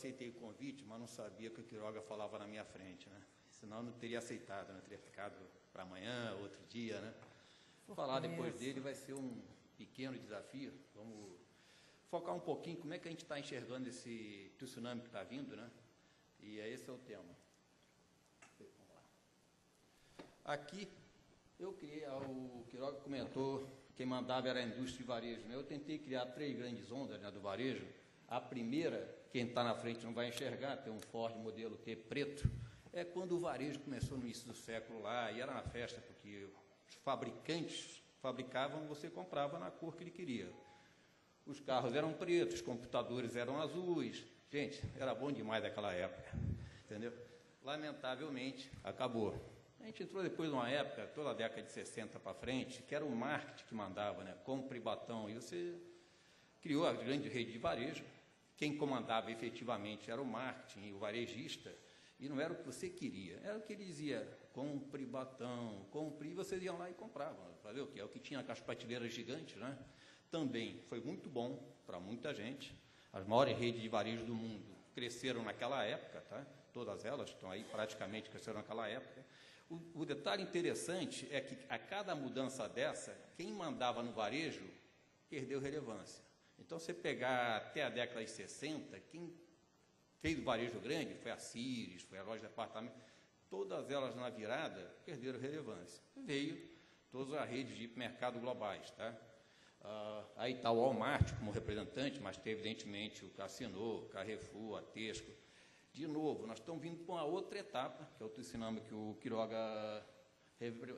aceitei o convite, mas não sabia que o Quiroga falava na minha frente, né? Senão eu não teria aceitado, né? Teria ficado para amanhã, outro dia, né? Falar depois dele vai ser um pequeno desafio. Vamos focar um pouquinho como é que a gente está enxergando esse tsunami que está vindo, né? E esse é o tema. Vamos lá. Aqui, eu criei, o Quiroga comentou, quem mandava era a indústria e varejo, né? Eu tentei criar 3 grandes ondas, né, do varejo. A primeira, quem está na frente não vai enxergar, tem um Ford modelo T preto, é quando o varejo começou no início do século lá, e era uma festa, porque os fabricantes fabricavam, você comprava na cor que ele queria. Os carros eram pretos, os computadores eram azuis. Gente, era bom demais naquela época, entendeu? Lamentavelmente, acabou. A gente entrou depois de uma época, toda a década de 60 para frente, que era o marketing que mandava, né? Compra e batão, e você criou a grande rede de varejo. Quem comandava efetivamente era o marketing, o varejista, e não era o que você queria, era o que ele dizia, compre batão, compre, e vocês iam lá e compravam, fazer o quê? É o que tinha aquelas prateleiras gigantes, né? Também foi muito bom para muita gente. As maiores redes de varejo do mundo cresceram naquela época, tá? Todas elas estão aí, praticamente cresceram naquela época. O detalhe interessante é que a cada mudança dessa, quem mandava no varejo perdeu relevância. Então, você pegar até a década de 60, quem fez o varejo grande foi a Sears, foi a loja de departamento, todas elas na virada perderam relevância. Veio todas as redes de mercado globais, tá? Aí está o Walmart como representante, mas tem, evidentemente, o Cassino, o Carrefour, a Tesco. De novo, nós estamos vindo para uma outra etapa, que é o tsunami que o Quiroga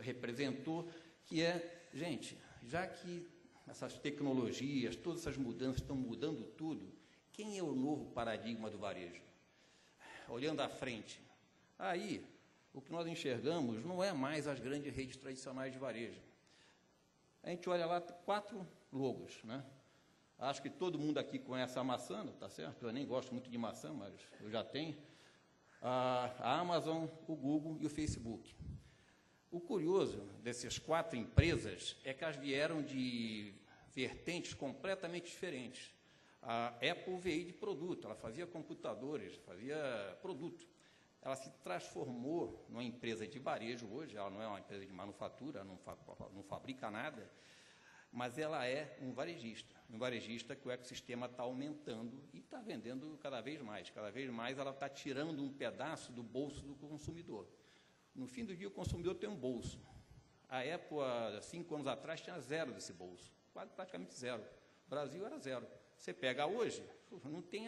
representou, que é, gente, já que essas tecnologias, todas essas mudanças estão mudando tudo, quem é o novo paradigma do varejo? Olhando à frente, aí, o que nós enxergamos não é mais as grandes redes tradicionais de varejo. A gente olha lá, 4 logos, né? Acho que todo mundo aqui conhece a Maçã, tá certo? Eu nem gosto muito de maçã, mas eu já tenho. A Amazon, o Google e o Facebook. O curioso dessas 4 empresas é que elas vieram de vertentes completamente diferentes. A Apple veio de produto, ela fazia computadores, fazia produto. Ela se transformou numa empresa de varejo hoje, ela não é uma empresa de manufatura, não fabrica nada, mas ela é um varejista que o ecossistema está aumentando e está vendendo cada vez mais ela está tirando um pedaço do bolso do consumidor. No fim do dia, o consumidor tem um bolso. A Apple, há 5 anos atrás, tinha 0 desse bolso, praticamente 0. O Brasil era 0. Você pega hoje, não tem,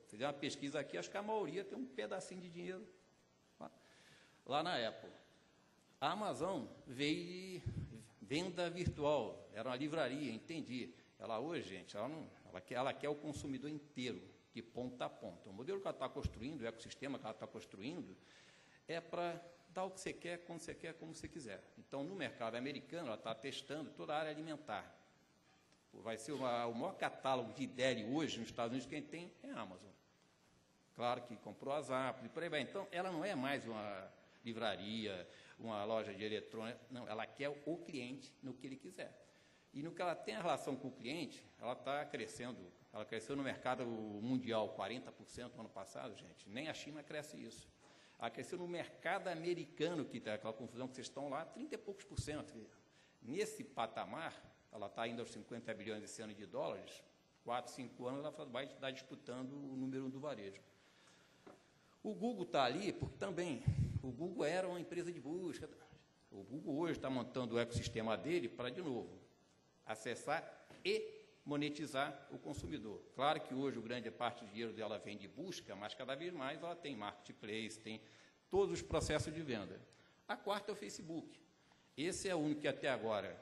fizer uma pesquisa aqui, acho que a maioria tem um pedacinho de dinheiro lá na Apple. A Amazon veio de venda virtual, era uma livraria, entendi. Ela hoje, gente, ela quer o consumidor inteiro, de ponta a ponta. O modelo que ela está construindo, o ecossistema que ela está construindo, é para dar o que você quer, quando você quer, como você quiser. Então, no mercado americano, ela está testando toda a área alimentar. Vai ser o maior catálogo de deli hoje nos Estados Unidos, quem tem é a Amazon. Claro que comprou a Zap, e por aí vai. Então, ela não é mais uma livraria, uma loja de eletrônica, não, ela quer o cliente no que ele quiser. E no que ela tem a relação com o cliente, ela está crescendo. Ela cresceu no mercado mundial 40% no ano passado, gente. Nem a China cresce isso. Ela cresceu no mercado americano, que está aquela confusão que vocês estão lá, 30 e poucos por cento. Nesse patamar, ela está indo aos 50 bilhões esse ano de dólares, 4, 5 anos ela vai estar disputando o número 1 do varejo. O Google está ali porque também, o Google era uma empresa de busca. O Google hoje está montando o ecossistema dele para, de novo, acessar e monetizar o consumidor. Claro que hoje grande parte do dinheiro dela vem de busca, mas cada vez mais ela tem marketplace, tem todos os processos de venda. A quarta é o Facebook. Esse é o único que até agora,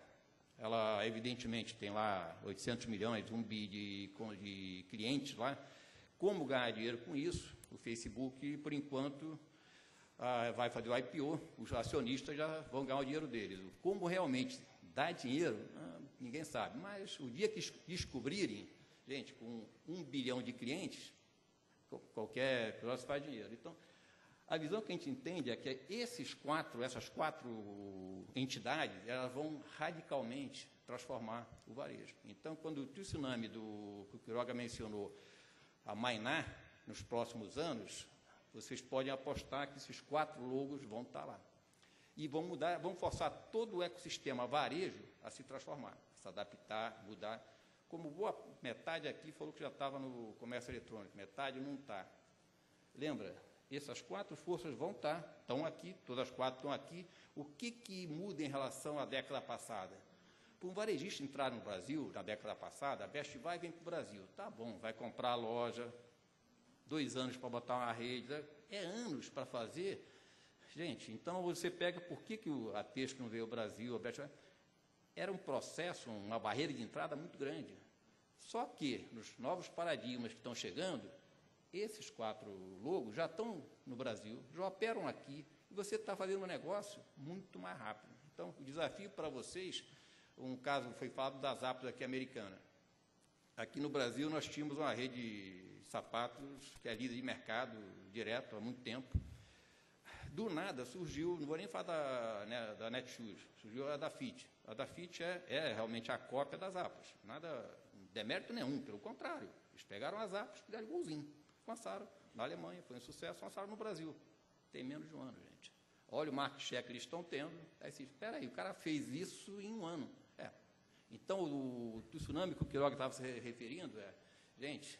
ela evidentemente tem lá 800 milhões, 1 bi de clientes lá. Como ganhar dinheiro com isso? O Facebook, por enquanto, vai fazer o IPO, os acionistas já vão ganhar o dinheiro deles. Como realmente dá dinheiro, ninguém sabe. Mas o dia que descobrirem, gente, com 1 bilhão de clientes, qualquer negócio faz dinheiro. Então, a visão que a gente entende é que essas 4 entidades, elas vão radicalmente transformar o varejo. Então, quando o tsunami que o Quiroga mencionou, a Mainar, nos próximos anos, vocês podem apostar que esses 4 logos vão estar lá. E vão mudar, vão forçar todo o ecossistema varejo a se transformar, a se adaptar, mudar. Como boa metade aqui falou que já estava no comércio eletrônico, metade não está. Lembra? Essas 4 forças vão estar, estão aqui, todas as 4 estão aqui. O que muda em relação à década passada? Para um varejista entrar no Brasil, na década passada, a Best Buy vem para o Brasil. Tá bom, vai comprar a loja, 2 anos para botar uma rede, é anos para fazer. Gente, então você pega, por que a Tesco não veio ao Brasil, a Best Buy? Era um processo, uma barreira de entrada muito grande. Só que, nos novos paradigmas que estão chegando, esses 4 logos já estão no Brasil, já operam aqui, e você está fazendo um negócio muito mais rápido. Então, o desafio para vocês, um caso foi falado das Zappos aqui americana. Aqui no Brasil nós tínhamos uma rede de sapatos que é líder de mercado direto há muito tempo. Do nada surgiu, não vou nem falar da Netshoes, surgiu a da Fit. A da Fit é realmente a cópia das Zappos. Nada, demérito nenhum, pelo contrário. Eles pegaram as Zappos, fizeram igualzinho. Lançaram na Alemanha, foi um sucesso, lançaram no Brasil. Tem menos de um ano, gente. Olha o market share que eles estão tendo. Aí você espera aí, o cara fez isso em um ano. Então, o tsunami que o Quiroga estava se referindo gente,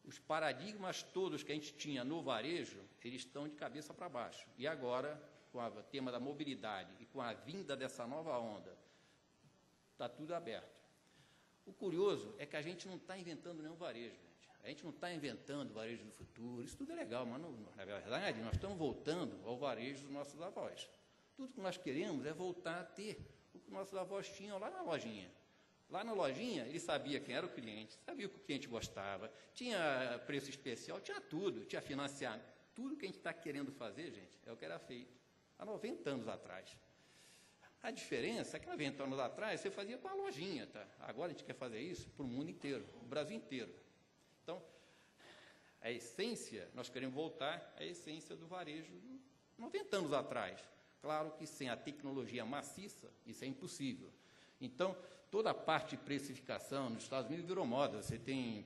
os paradigmas todos que a gente tinha no varejo, eles estão de cabeça para baixo. E agora, com o tema da mobilidade e com a vinda dessa nova onda, está tudo aberto. O curioso é que a gente não está inventando nenhum varejo, gente. A gente não está inventando varejo do futuro, isso tudo é legal, mas, na verdade, nós estamos voltando ao varejo dos nossos avós. Tudo que nós queremos é voltar a ter o que nossos avós tinham lá na lojinha. Lá na lojinha, ele sabia quem era o cliente, sabia o que o cliente gostava, tinha preço especial, tinha tudo, tinha financiamento. Tudo que a gente está querendo fazer, gente, é o que era feito há 90 anos atrás. A diferença é que há 90 anos atrás você fazia com a lojinha, tá? Agora a gente quer fazer isso para o mundo inteiro, o Brasil inteiro. Então, a essência, nós queremos voltar à essência do varejo 90 anos atrás. Claro que sem a tecnologia maciça, isso é impossível. Então, toda a parte de precificação nos Estados Unidos virou moda. Você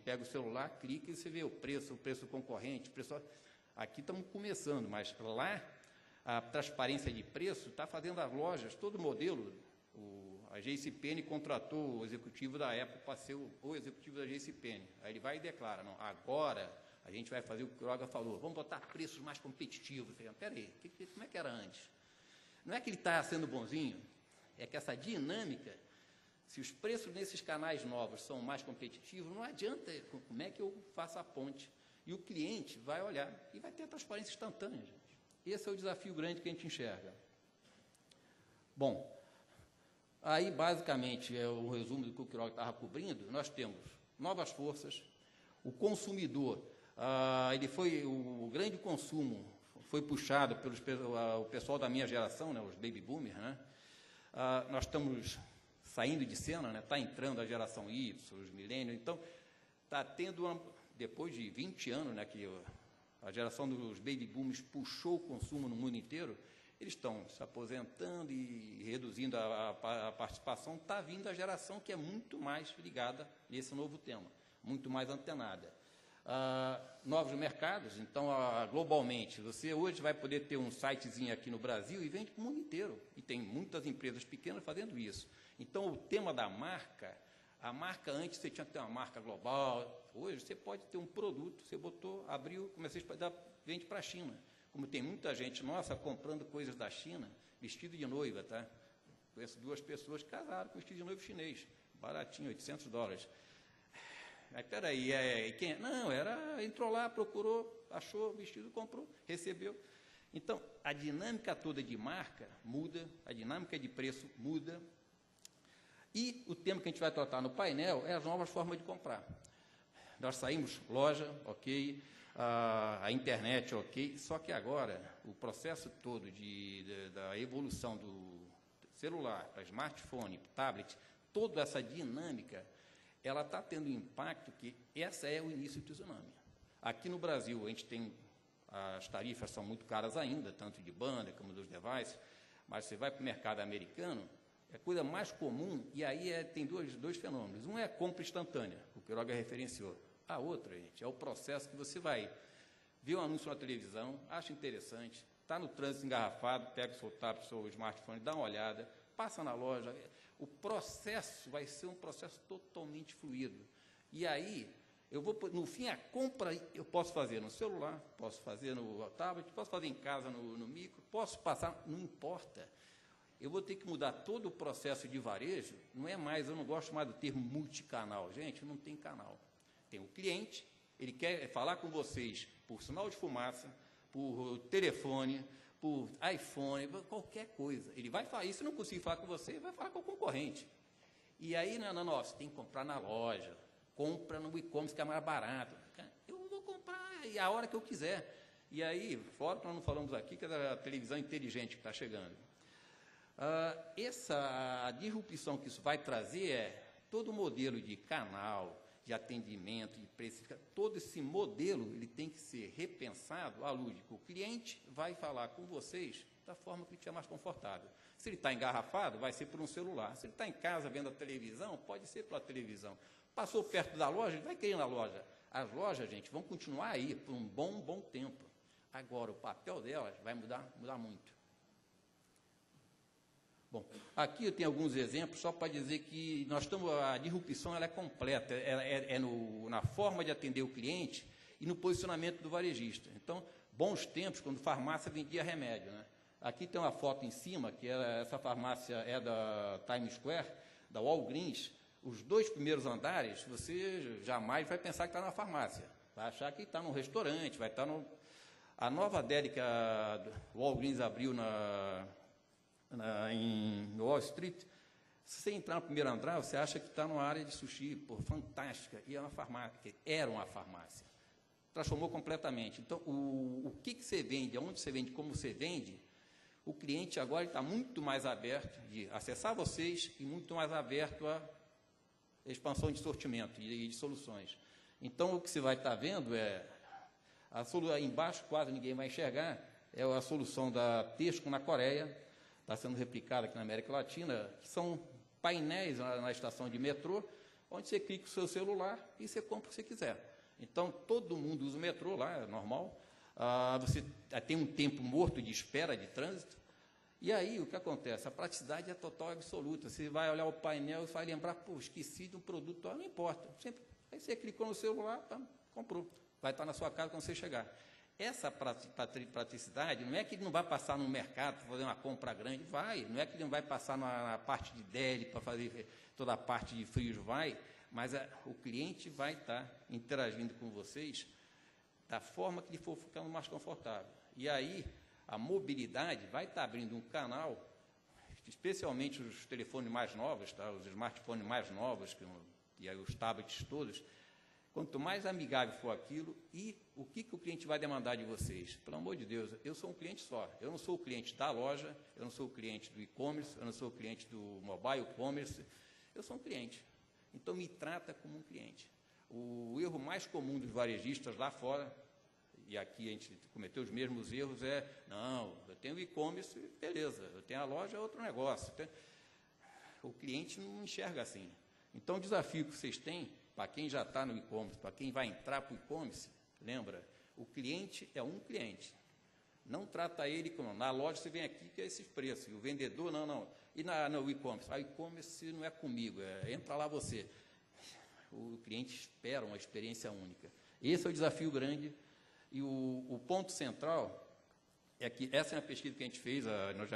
pega o celular, clica e você vê o preço concorrente. Aqui estamos começando, mas lá a transparência de preço está fazendo as lojas, todo modelo. A JCPenney contratou o executivo da Apple para ser o executivo da JCPenney. Aí ele vai e declara, não, agora a gente vai fazer o que o Quiroga falou, vamos botar preços mais competitivos. Espera aí, como é que era antes? Não é que ele está sendo bonzinho, é que essa dinâmica, se os preços nesses canais novos são mais competitivos, não adianta como é que eu faço a ponte. E o cliente vai olhar e vai ter a transparência instantânea, gente. Esse é o desafio grande que a gente enxerga. Bom, aí basicamente é o resumo do que o Quiroga estava cobrindo. Nós temos novas forças, o consumidor, o grande consumo foi puxado pelo o pessoal da minha geração, né, os baby boomers, né? Nós estamos saindo de cena, né? Está entrando a geração Y, os milênios, então está tendo, depois de 20 anos, né, que a geração dos baby boomers puxou o consumo no mundo inteiro, eles estão se aposentando e reduzindo a participação, está vindo a geração que é muito mais ligada nesse novo tema, muito mais antenada. Novos mercados, então, globalmente, você hoje vai poder ter um sitezinho aqui no Brasil e vende para o mundo inteiro, e tem muitas empresas pequenas fazendo isso. Então, o tema da marca, a marca antes você tinha que ter uma marca global, hoje você pode ter um produto, você abriu, comecei a vende para a China, como tem muita gente nossa comprando coisas da China, vestido de noiva, tá? Conheço 2 pessoas que casaram com vestido de noivo chinês, baratinho, $800. Mas, peraí, quem? Não, entrou lá, procurou, achou o vestido, comprou, recebeu. Então, a dinâmica toda de marca muda, a dinâmica de preço muda, e o tema que a gente vai tratar no painel é as novas formas de comprar. Nós saímos loja, ok, a internet, ok, só que agora o processo todo da evolução do celular para smartphone, tablet, toda essa dinâmica, ela está tendo impacto que essa é o início do tsunami. Aqui no Brasil, a gente tem, as tarifas são muito caras ainda, tanto de banda como dos devices, mas você vai para o mercado americano, é coisa mais comum, e aí tem dois fenômenos. Um é a compra instantânea, o Quiroga referenciou. A outra, gente, é o processo que você vai ver um anúncio na televisão, acha interessante, está no trânsito engarrafado, pega o seu tablet, o seu smartphone, dá uma olhada, passa na loja. O processo vai ser um processo totalmente fluido. E aí, no fim, a compra eu posso fazer no celular, posso fazer no tablet, posso fazer em casa no micro, posso passar, não importa. Eu vou ter que mudar todo o processo de varejo, não é mais, eu não gosto mais do termo multicanal. Gente, não tem canal. Tem o cliente, ele quer falar com vocês por sinal de fumaça, por telefone, por iPhone, qualquer coisa. Ele vai falar, e se não conseguir falar com você, vai falar com o concorrente. E aí, não, você tem que comprar na loja, compra no e-commerce que é mais barato. Eu vou comprar a hora que eu quiser. E aí, fora que nós não falamos aqui, que é a televisão inteligente que está chegando. Essa disrupção que isso vai trazer é todo o modelo de canal, de atendimento, de precificação, todo esse modelo ele tem que ser repensado à luz de que o cliente vai falar com vocês da forma que ele estiver mais confortável. Se ele está engarrafado, vai ser por um celular. Se ele está em casa vendo a televisão, pode ser pela televisão. Passou perto da loja, ele vai querer ir na loja. As lojas, gente, vão continuar aí por um bom tempo. Agora, o papel delas vai mudar muito. Bom, aqui eu tenho alguns exemplos, só para dizer que a disrupção ela é completa, na forma de atender o cliente e no posicionamento do varejista. Então, bons tempos, quando farmácia vendia remédio, né? Aqui tem uma foto em cima, que essa farmácia é da Times Square, da Walgreens. Os 2 primeiros andares, você jamais vai pensar que está na farmácia. Vai achar que está num restaurante, vai estar no... A nova adega que a Walgreens abriu em Wall Street, se você entrar no primeiro andar, você acha que está numa área de sushi, fantástica, e é uma farmácia, era uma farmácia. Transformou completamente. Então, o que você vende, aonde você vende, como você vende, o cliente agora está muito mais aberto de acessar vocês e muito mais aberto à expansão de sortimento e de soluções. Então, o que você vai estar vendo embaixo quase ninguém vai enxergar, é a solução da Tesco na Coreia, está sendo replicada aqui na América Latina, que são painéis na estação de metrô, onde você clica o seu celular e você compra o que você quiser. Então, todo mundo usa o metrô lá, é normal. Você tem um tempo morto de espera de trânsito. E aí, o que acontece? A praticidade é total e absoluta. Você vai olhar o painel e vai lembrar, esqueci de um produto, não importa. Aí você clicou no celular, comprou. Vai estar na sua casa quando você chegar. Essa praticidade, não é que ele não vai passar no mercado para fazer uma compra grande, vai. Não é que ele não vai passar na parte de deli para fazer toda a parte de frios, vai. Mas o cliente vai estar interagindo com vocês da forma que ele for ficando mais confortável. E aí, a mobilidade vai estar abrindo um canal, especialmente os telefones mais novos, tá? Os smartphones mais novos, e aí os tablets todos. Quanto mais amigável for aquilo, e o que o cliente vai demandar de vocês? Pelo amor de Deus, eu sou um cliente só. Eu não sou o cliente da loja, eu não sou o cliente do e-commerce, eu não sou o cliente do mobile commerce, eu sou um cliente. Então, me trata como um cliente. O erro mais comum dos varejistas lá fora, e aqui a gente cometeu os mesmos erros, não, eu tenho e-commerce, beleza, eu tenho a loja, é outro negócio. O cliente não enxerga assim. Então, o desafio que vocês têm, para quem já está no e-commerce, para quem vai entrar para o e-commerce, lembra, o cliente é um cliente. Não trata ele como, na loja você vem aqui que é esses preços, e o vendedor, não. E no e-commerce? O e-commerce não é comigo, entra lá você. O cliente espera uma experiência única. Esse é o desafio grande, e o ponto central é que essa é uma pesquisa que a gente fez, nós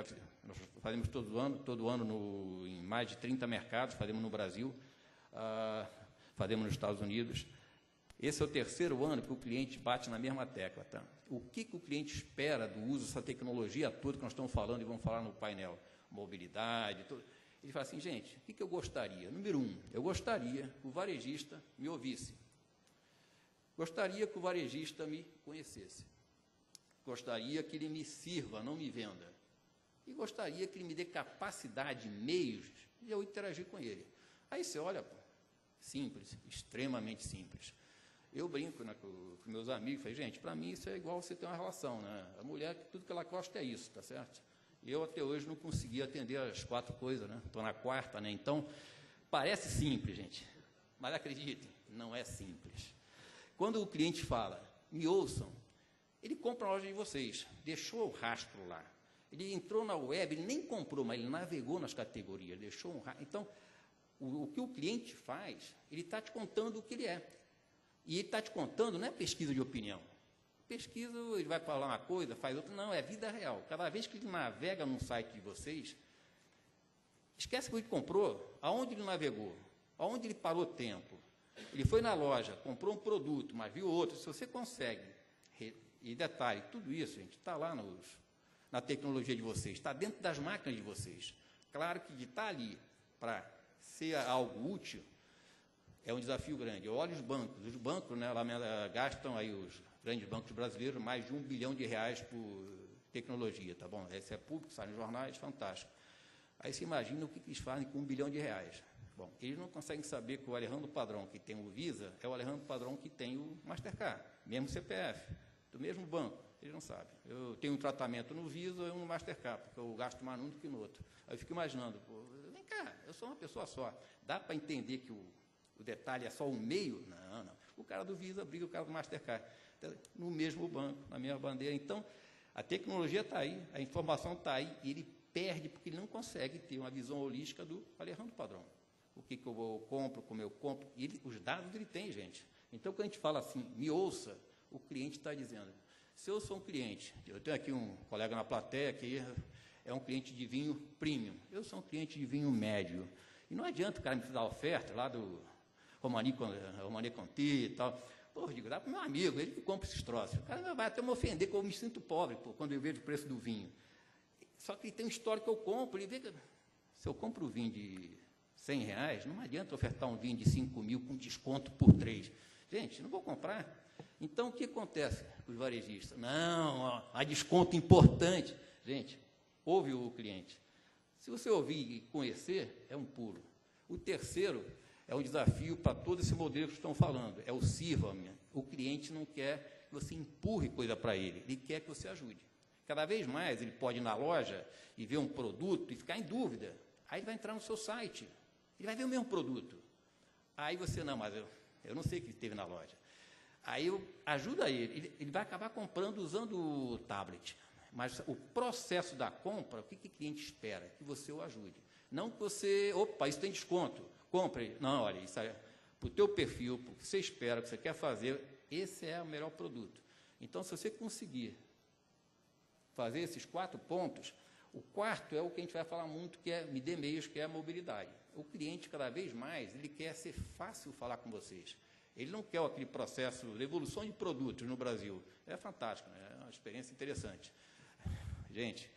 fazemos todo ano em mais de 30 mercados, fazemos no Brasil, fazemos nos Estados Unidos. Esse é o 3º ano que o cliente bate na mesma tecla. Tá? O que o cliente espera do uso dessa tecnologia toda que nós estamos falando e vamos falar no painel? Mobilidade, tudo. Ele fala assim, gente, o que eu gostaria? Número 1, eu gostaria que o varejista me ouvisse. Gostaria que o varejista me conhecesse. Gostaria que ele me sirva, não me venda. E gostaria que ele me dê capacidade, meios de eu interagir com ele. Aí você olha, simples, extremamente simples. Eu brinco com meus amigos, falei, gente, para mim isso é igual você ter uma relação, né? A mulher, tudo que ela gosta é isso, tá certo? Eu até hoje não consegui atender as 4 coisas, né? Estou na 4ª, né? Então, parece simples, gente, mas acreditem, não é simples. Quando o cliente fala, me ouçam, ele compra a loja de vocês, deixou o rastro lá. Ele entrou na web, ele nem comprou, mas ele navegou nas categorias, deixou um rastro. Então, o que o cliente faz, ele está te contando o que ele é. E ele está te contando, não é pesquisa de opinião. Pesquisa, ele vai falar uma coisa, faz outra. Não, é vida real. Cada vez que ele navega num site de vocês, esquece que ele comprou, aonde ele navegou, aonde ele parou tempo. Ele foi na loja, comprou um produto, mas viu outro. Se você consegue, e detalhe, tudo isso, gente, está lá na tecnologia de vocês, está dentro das máquinas de vocês. Claro que de estar ali para ser algo útil é um desafio grande. Olha os bancos, né, gastam aí os grandes bancos brasileiros mais de R$1 bilhão por tecnologia, tá bom? Esse é público, sai nos jornais, fantástico. Aí você imagina o que eles fazem com R$1 bilhão. Bom, eles não conseguem saber que o Alejandro Padrão, que tem o Visa, é o Alejandro Padrão que tem o Mastercard, mesmo CPF, do mesmo banco, eles não sabem. Eu tenho um tratamento no Visa e um no Mastercard, porque eu gasto mais num do que no outro. Aí eu fico imaginando, pô, vem cá, eu sou uma pessoa só, dá para entender que o detalhe é só um meio? Não, não. O cara do Visa briga com o cara do Mastercard, no mesmo banco, na mesma bandeira. Então, a tecnologia está aí, a informação está aí, e ele perde porque ele não consegue ter uma visão holística do Alejandro Padrão. O que eu compro, como eu compro, e os dados ele tem, gente. Então, quando a gente fala assim, me ouça, o cliente está dizendo, se eu sou um cliente, eu tenho aqui um colega na plateia que é um cliente de vinho premium, eu sou um cliente de vinho médio, e não adianta o cara me dar oferta lá do Romani Conti e tal, pô, eu digo, dá para o meu amigo, ele que compra esses troços, o cara vai até me ofender, porque eu me sinto pobre, pô, quando eu vejo o preço do vinho. Só que ele tem um histórico que eu compro, ele vê que se eu compro o vinho de R$100, não adianta ofertar um vinho de 5 mil com desconto por 3. Gente, não vou comprar. Então, o que acontece com os varejistas? Não, há desconto importante. Gente, ouve o cliente. Se você ouvir e conhecer, é um pulo. O terceiro é um desafio para todo esse modelo que estão falando, é o sirva-me. O cliente não quer que você empurre coisa para ele quer que você ajude. Cada vez mais ele pode ir na loja e ver um produto e ficar em dúvida. Aí ele vai entrar no seu site, ele vai ver o mesmo produto. Aí você, não, mas eu não sei o que teve na loja. Aí eu ajudo ele vai acabar comprando usando o tablet. Mas o processo da compra, o que o cliente espera? Que você o ajude. Não que você, opa, isso tem desconto, compre. Não, olha, isso é para o teu perfil, para o que você espera, o que você quer fazer, esse é o melhor produto. Então, se você conseguir fazer esses 4 pontos, o quarto é o que a gente vai falar muito, que é me dê meios, que é a mobilidade. O cliente, cada vez mais, ele quer ser fácil falar com vocês. Ele não quer aquele processo de evolução de produtos no Brasil. É fantástico, né? É uma experiência interessante. Gente,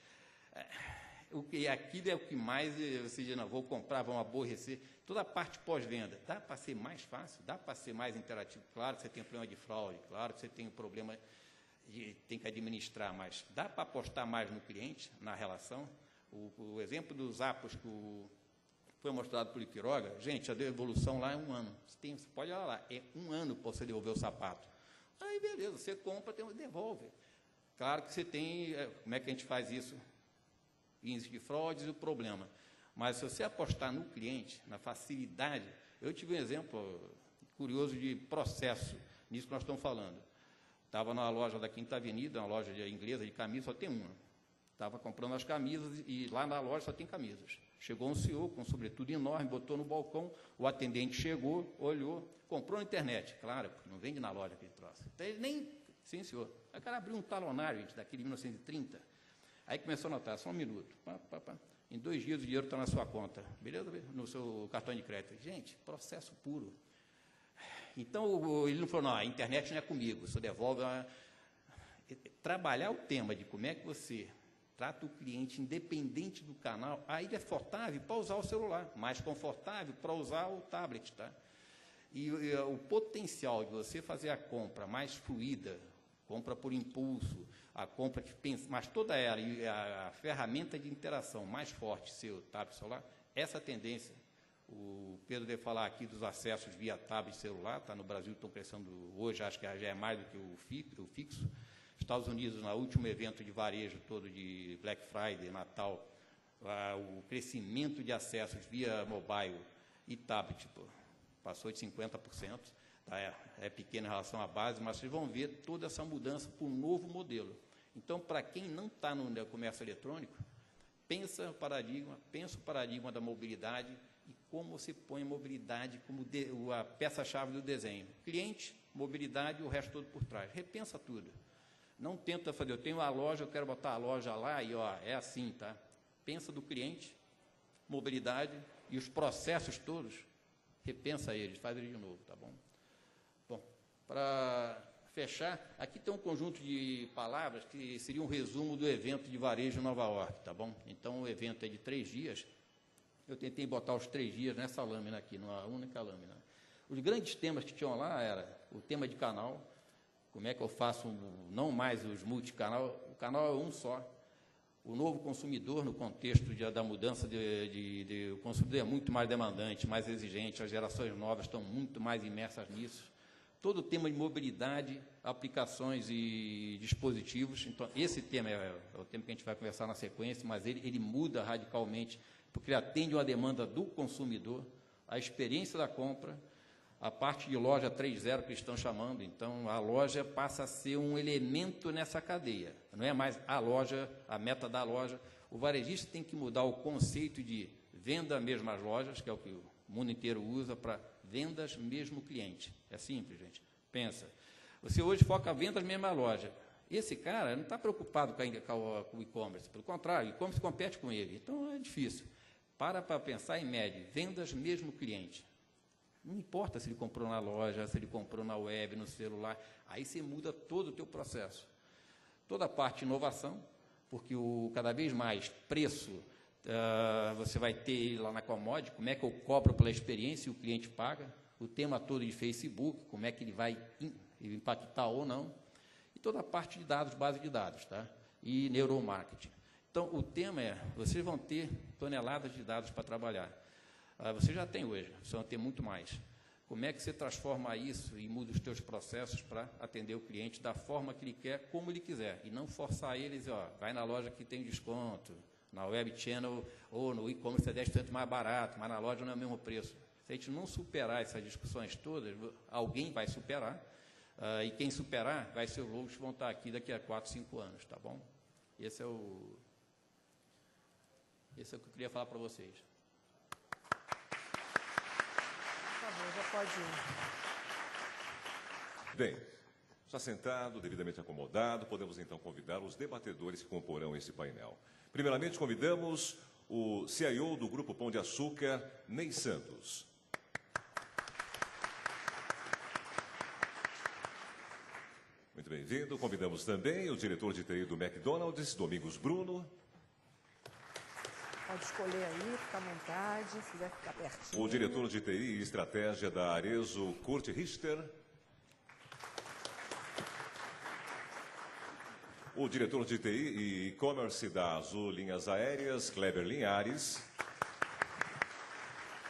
aquilo é o que mais você diz, não, vou comprar, vão aborrecer. Toda a parte pós-venda, dá para ser mais fácil, dá para ser mais interativo. Claro que você tem um problema de fraude, claro que você tem um problema tem que administrar mais. Dá para apostar mais no cliente, na relação? O exemplo dos Apos que foi mostrado por Quiroga, gente, a devolução lá é 1 ano. Você pode olhar lá, é 1 ano para você devolver o sapato. Aí, beleza, você compra, devolve. Claro que você tem, como é que a gente faz isso? Índice de fraudes e o problema. Mas se você apostar no cliente, na facilidade, eu tive um exemplo curioso de processo, nisso que nós estamos falando. Estava na loja da Quinta Avenida, uma loja inglesa de camisas, só tem uma. Estava comprando as camisas e lá na loja só tem camisas. Chegou um senhor com um sobretudo enorme, botou no balcão, o atendente chegou, olhou, comprou na internet. Claro, porque não vende na loja aquele troço. Então ele nem... Sim, senhor. Aí o cara abriu um talonário, gente, daquele de 1930. Aí começou a notar, só um minuto. Em 2 dias o dinheiro está na sua conta. Beleza? No seu cartão de crédito. Gente, processo puro. Então, ele não falou, não, a internet não é comigo, você devolve. Trabalhar o tema de como é que você trata o cliente independente do canal, aí ele é confortável para usar o celular, mais confortável para usar o tablet, tá? E o potencial de você fazer a compra mais fluida, compra por impulso, a compra que pensa, mas toda ela, e a ferramenta de interação mais forte, seu tablet celular, essa tendência. O Pedro deve falar aqui dos acessos via tablet celular, tá? No Brasil estão crescendo hoje, acho que já é mais do que o fixo. Estados Unidos, no último evento de varejo todo de Black Friday, Natal, o crescimento de acessos via mobile e tablet passou de 50%. é pequena em relação à base, mas vocês vão ver toda essa mudança para um novo modelo. Então, para quem não está no comércio eletrônico, pensa o paradigma da mobilidade e como você põe a mobilidade como a peça-chave do desenho. Cliente, mobilidade e o resto todo por trás. Repensa tudo. Não tenta fazer, eu tenho a loja, eu quero botar a loja lá e, ó, é assim, tá? Pensa do cliente, mobilidade e os processos todos, repensa eles, faz eles de novo, tá bom? Bom, para fechar, aqui tem um conjunto de palavras que seria um resumo do evento de varejo em Nova York, tá bom? Então, o evento é de 3 dias, eu tentei botar os 3 dias nessa lâmina aqui, numa única lâmina. Os grandes temas que tinham lá era o tema de canal, como é que eu faço, não mais os multicanal, o canal é um só. O novo consumidor, no contexto da mudança o consumidor é muito mais demandante, mais exigente, as gerações novas estão muito mais imersas nisso. Todo o tema de mobilidade, aplicações e dispositivos. Então, esse tema é o tema que a gente vai conversar na sequência, mas ele muda radicalmente, porque ele atende uma demanda do consumidor, a experiência da compra, a parte de loja 3.0 que estão chamando. Então, a loja passa a ser um elemento nessa cadeia. Não é mais a loja, a meta da loja. O varejista tem que mudar o conceito de venda mesmo às lojas, que é o que o mundo inteiro usa, para vendas mesmo cliente. É simples, gente. Pensa. Você hoje foca vendas mesmo à loja. Esse cara não está preocupado com o e-commerce. Pelo contrário, o e-commerce compete com ele. Então, é difícil. Para pensar em média, vendas mesmo cliente. Não importa se ele comprou na loja, se ele comprou na web, no celular. Aí você muda todo o teu processo. Toda a parte de inovação, porque cada vez mais preço, você vai ter lá na commodity, como é que eu cobro pela experiência e o cliente paga, o tema todo de Facebook, como é que ele vai impactar ou não, e toda a parte de dados, base de dados, tá? E neuromarketing. Então, o tema é, vocês vão ter toneladas de dados para trabalhar. Você já tem hoje, vocês vão ter muito mais. Como é que você transforma isso e muda os teus processos para atender o cliente da forma que ele quer, como ele quiser, e não forçar eles, ó, vai na loja que tem desconto, na web channel ou no e-commerce é 10% mais barato, mas na loja não é o mesmo preço. Se a gente não superar essas discussões todas, alguém vai superar, e quem superar vai ser os loucos que vão estar aqui daqui a 4, 5 anos, tá bom? Esse é o que eu queria falar para vocês. Por favor, já pode ir. Bem, já sentado, devidamente acomodado, podemos então convidar os debatedores que comporão esse painel. Primeiramente, convidamos o CIO do Grupo Pão de Açúcar, Ney Santos. Muito bem-vindo. Convidamos também o diretor de TI do McDonald's, Domingos Bruno. Pode escolher aí, fica à vontade, se quiser ficar pertinho. O diretor de TI e Estratégia da Arezzo, Kurt Richter. O diretor de TI e e-commerce da Azul Linhas Aéreas, Kleber Linhares.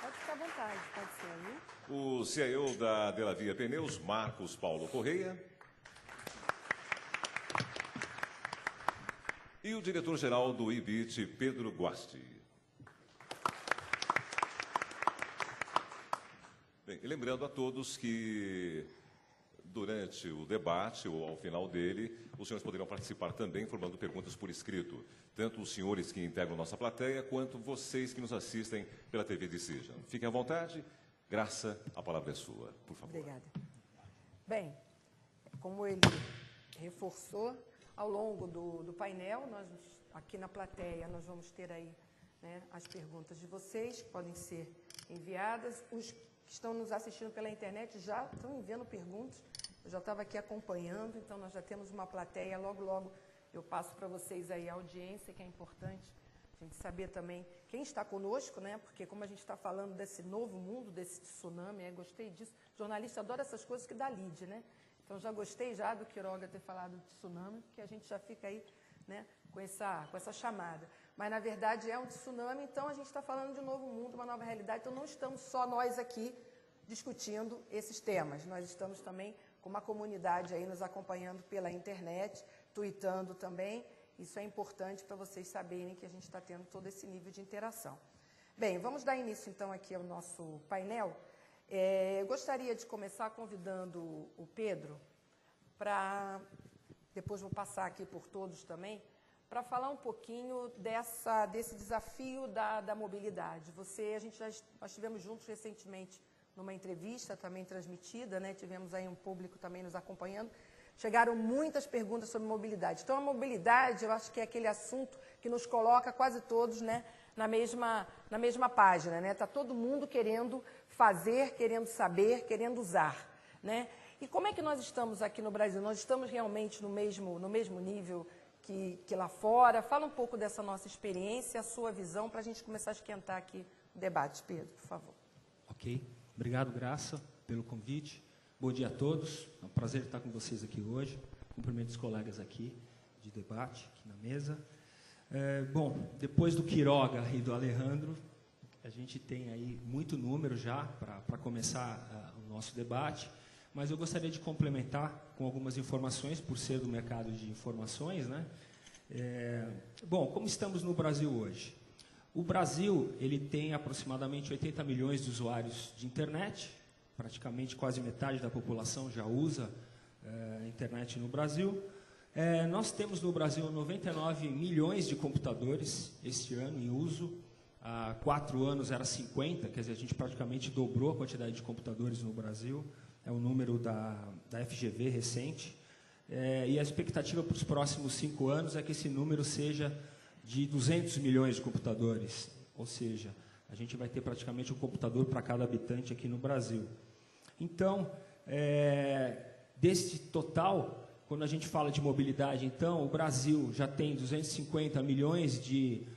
Pode ficar à vontade, pode ser aí. O CIO da Delavia Pneus, Marcos Paulo Correia. E o diretor-geral do IBIT, Pedro Guasti. Bem, lembrando a todos que durante o debate, ou ao final dele, os senhores poderão participar também, formando perguntas por escrito. Tanto os senhores que integram nossa plateia, quanto vocês que nos assistem pela TV Decision. Fiquem à vontade. Graça, a palavra é sua, por favor. Obrigada. Bem, como ele reforçou, ao longo do painel, nós, aqui na plateia, nós vamos ter aí, né, as perguntas de vocês, que podem ser enviadas. Os que estão nos assistindo pela internet já estão enviando perguntas. Eu já estava aqui acompanhando, então nós já temos uma plateia. Logo, logo, eu passo para vocês aí a audiência, que é importante a gente saber também quem está conosco, né? Porque como a gente está falando desse novo mundo, desse tsunami, gostei disso. O jornalista adora essas coisas que dá lead, né? Então, já gostei já do Quiroga ter falado de tsunami, porque a gente já fica aí, né, com essa chamada. Mas, na verdade, é um tsunami, então a gente está falando de um novo mundo, uma nova realidade. Então, não estamos só nós aqui discutindo esses temas. Nós estamos também com uma comunidade aí nos acompanhando pela internet, tuitando também. Isso é importante para vocês saberem que a gente está tendo todo esse nível de interação. Bem, vamos dar início, então, aqui ao nosso painel. Eu gostaria de começar convidando o Pedro para, depois vou passar aqui por todos também, para falar um pouquinho desse desafio da mobilidade. Nós estivemos juntos recentemente numa entrevista também transmitida, né? Tivemos aí um público também nos acompanhando. Chegaram muitas perguntas sobre mobilidade. Então, a mobilidade, eu acho que é aquele assunto que nos coloca quase todos, né, na mesma página. Está todo mundo querendo fazer, querendo saber, querendo usar. Né? E como é que nós estamos aqui no Brasil? Nós estamos realmente no mesmo nível que lá fora? Fala um pouco dessa nossa experiência, a sua visão, para a gente começar a esquentar aqui o debate. Pedro, por favor. Ok. Obrigado, Graça, pelo convite. Bom dia a todos. É um prazer estar com vocês aqui hoje. Cumprimento os colegas aqui de debate, aqui na mesa. Bom, depois do Quiroga e do Alejandro, a gente tem aí muito número já para começar o nosso debate, mas eu gostaria de complementar com algumas informações, por ser do mercado de informações, né? Bom, como estamos no Brasil hoje? O Brasil ele tem aproximadamente 80 milhões de usuários de internet, praticamente quase metade da população já usa internet no Brasil. Nós temos no Brasil 99 milhões de computadores este ano em uso. Há 4 anos era 50, quer dizer, a gente praticamente dobrou a quantidade de computadores no Brasil. É o número da FGV recente. E a expectativa para os próximos 5 anos é que esse número seja de 200 milhões de computadores. Ou seja, a gente vai ter praticamente um computador para cada habitante aqui no Brasil. Então, desse total, quando a gente fala de mobilidade, então, o Brasil já tem 250 milhões de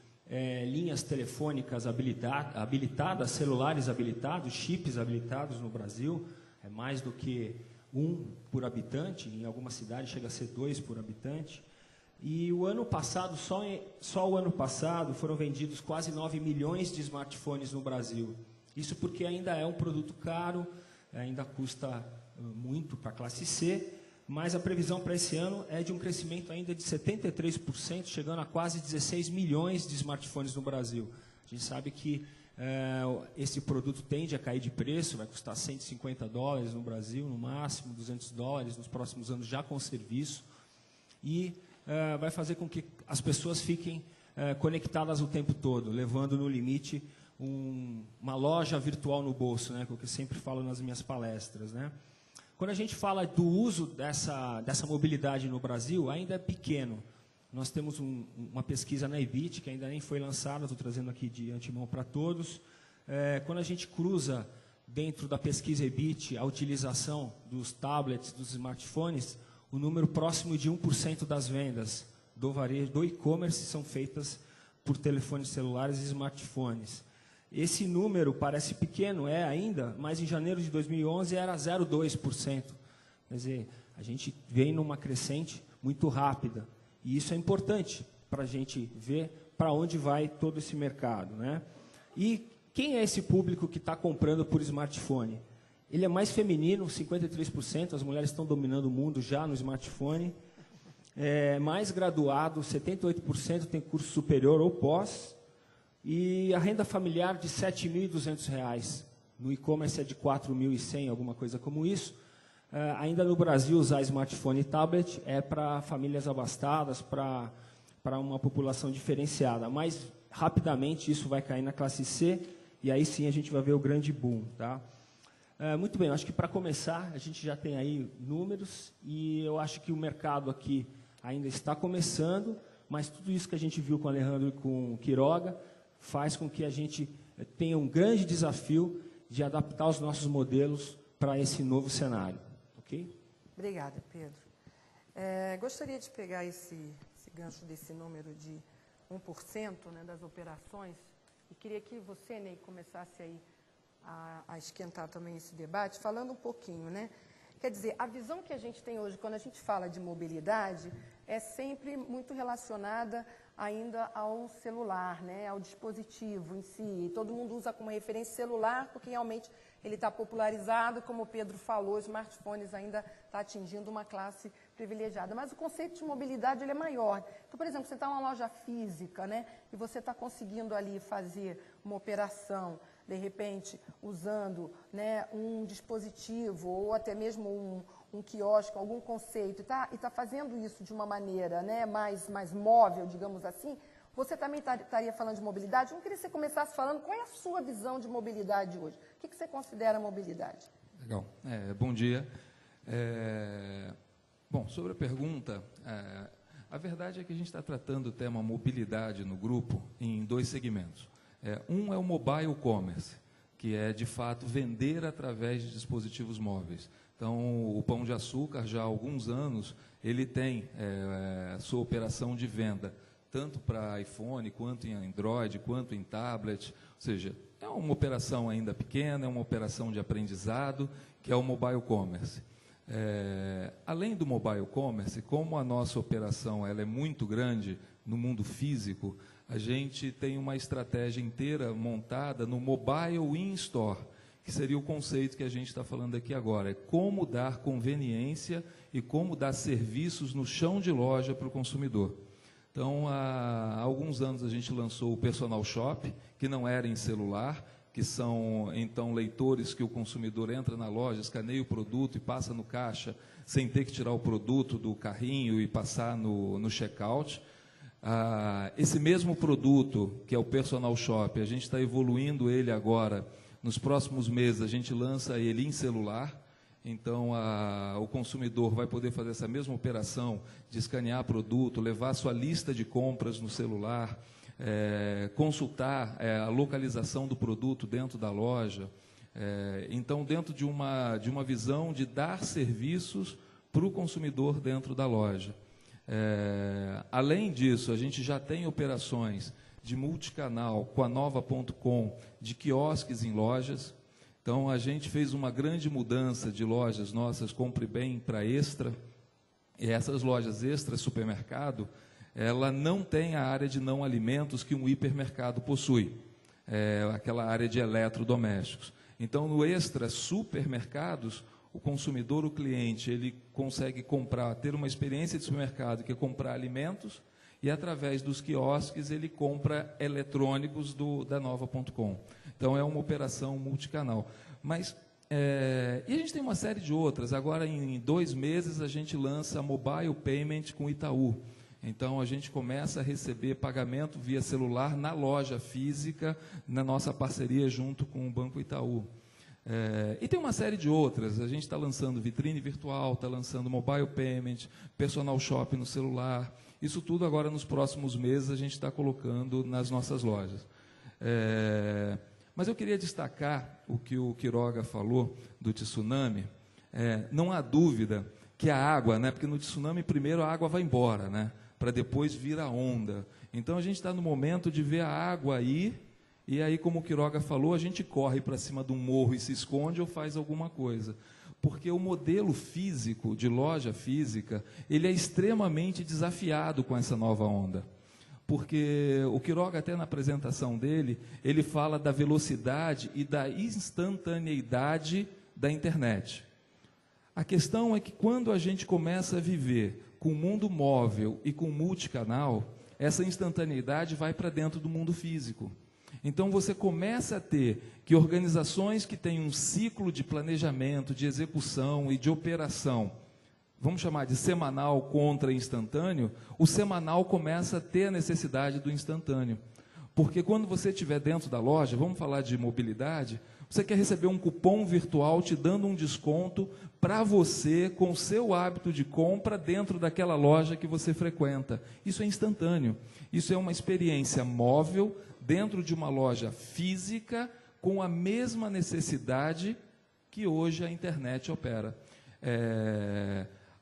linhas telefônicas habilitadas, celulares habilitados, chips habilitados no Brasil. É mais do que 1 por habitante, em algumas cidades chega a ser 2 por habitante. E o ano passado, só o ano passado, foram vendidos quase 9 milhões de smartphones no Brasil. Isso porque ainda é um produto caro, ainda custa muito para a classe C, mas a previsão para esse ano é de um crescimento ainda de 73%, chegando a quase 16 milhões de smartphones no Brasil. A gente sabe que esse produto tende a cair de preço, vai custar $150 no Brasil, no máximo, $200 nos próximos anos já com serviço, e vai fazer com que as pessoas fiquem conectadas o tempo todo, levando no limite uma loja virtual no bolso, né, que eu sempre falo nas minhas palestras. Né? Quando a gente fala do uso dessa mobilidade no Brasil, ainda é pequeno. Nós temos uma pesquisa na EBIT, que ainda nem foi lançada, estou trazendo aqui de antemão para todos. Quando a gente cruza dentro da pesquisa EBIT a utilização dos tablets, dos smartphones, o número próximo de 1% das vendas do varejo, do e-commerce, são feitas por telefones celulares e smartphones. Esse número parece pequeno, ainda, mas em janeiro de 2011 era 0,2%. Quer dizer, a gente vem numa crescente muito rápida. E isso é importante para a gente ver para onde vai todo esse mercado. Né? E quem é esse público que está comprando por smartphone? Ele é mais feminino, 53%, as mulheres estão dominando o mundo já no smartphone. Mais graduado, 78% tem curso superior ou pós. E a renda familiar de R$ 7.200. No e-commerce é de 4.100, alguma coisa como isso. Ainda no Brasil, usar smartphone e tablet é para famílias abastadas, para uma população diferenciada. Mas, rapidamente, isso vai cair na classe C, e aí sim a gente vai ver o grande boom. Tá? Muito bem, eu acho que para começar, a gente já tem aí números, e eu acho que o mercado aqui ainda está começando, mas tudo isso que a gente viu com o Alejandro e com o Quiroga faz com que a gente tenha um grande desafio de adaptar os nossos modelos para esse novo cenário. Ok? Obrigada, Pedro. Gostaria de pegar esse gancho desse número de 1%, né, das operações, e queria que você, Ney, começasse aí a esquentar também esse debate, falando um pouquinho, né? Quer dizer, a visão que a gente tem hoje, quando a gente fala de mobilidade, é sempre muito relacionada ainda ao celular, né, ao dispositivo em si. E todo mundo usa como referência celular, porque realmente ele está popularizado, como o Pedro falou, os smartphones ainda está atingindo uma classe privilegiada. Mas o conceito de mobilidade ele é maior. Então, por exemplo, você está numa loja física, né, e você está conseguindo ali fazer uma operação, de repente, usando, né, um dispositivo ou até mesmo um quiosque, algum conceito, e tá fazendo isso de uma maneira, né, mais móvel, digamos assim, você também estaria falando de mobilidade. Eu queria que você começasse falando qual é a sua visão de mobilidade hoje. O que você considera mobilidade? Legal. Bom dia. Bom, sobre a pergunta, a verdade é que a gente está tratando o tema mobilidade no grupo em 2 segmentos. Um é o mobile commerce, que é, de fato, vender através de dispositivos móveis. Então, o Pão de Açúcar, já há alguns anos, ele tem a sua operação de venda, tanto para iPhone, quanto em Android, quanto em tablet. Ou seja, é uma operação ainda pequena, é uma operação de aprendizado, que é o mobile commerce. Além do mobile commerce, como a nossa operação ela é muito grande no mundo físico, a gente tem uma estratégia inteira montada no mobile in-store, que seria o conceito que a gente está falando aqui agora. É como dar conveniência e como dar serviços no chão de loja para o consumidor. Então, há alguns anos a gente lançou o Personal Shop, que não era em celular, que são, então, leitores que o consumidor entra na loja, escaneia o produto e passa no caixa, sem ter que tirar o produto do carrinho e passar no check-out. Esse mesmo produto, que é o Personal Shop, a gente está evoluindo ele agora. Nos próximos meses, a gente lança ele em celular. Então, o consumidor vai poder fazer essa mesma operação de escanear produto, levar sua lista de compras no celular, consultar a localização do produto dentro da loja. Então, dentro de uma visão de dar serviços para o consumidor dentro da loja. Além disso, a gente já tem operações de multicanal com a Nova.com, de quiosques em lojas. Então, a gente fez uma grande mudança de lojas nossas, Compre Bem para Extra, e essas lojas Extra Supermercado, ela não tem a área de não alimentos que um hipermercado possui, aquela área de eletrodomésticos. Então, no Extra Supermercados, o consumidor, o cliente, ele consegue comprar, ter uma experiência de supermercado, que é comprar alimentos, e através dos quiosques ele compra eletrônicos da Nova.com. Então, é uma operação multicanal. Mas, e a gente tem uma série de outras. Agora, em 2 meses, a gente lança a Mobile Payment com Itaú. Então, a gente começa a receber pagamento via celular na loja física, na nossa parceria junto com o Banco Itaú. E tem uma série de outras. A gente está lançando vitrine virtual, está lançando Mobile Payment, Personal Shop no celular. Isso tudo agora, nos próximos meses, a gente está colocando nas nossas lojas. Mas eu queria destacar o que o Quiroga falou do tsunami. Não há dúvida que a água, né, porque no tsunami primeiro a água vai embora, né, para depois vir a onda. Então a gente está no momento de ver a água ir, e aí, como o Quiroga falou, a gente corre para cima de um morro e se esconde ou faz alguma coisa. Porque o modelo físico, de loja física, ele é extremamente desafiado com essa nova onda. Porque o Quiroga, até na apresentação dele, ele fala da velocidade e da instantaneidade da internet. A questão é que quando a gente começa a viver com o mundo móvel e com multicanal, essa instantaneidade vai para dentro do mundo físico. Então, você começa a ter que organizações que têm um ciclo de planejamento, de execução e de operação, vamos chamar de semanal contra instantâneo, o semanal começa a ter a necessidade do instantâneo. Porque quando você estiver dentro da loja, vamos falar de mobilidade, você quer receber um cupom virtual te dando um desconto para você, com o seu hábito de compra dentro daquela loja que você frequenta. Isso é instantâneo. Isso é uma experiência móvel dentro de uma loja física com a mesma necessidade que hoje a internet opera.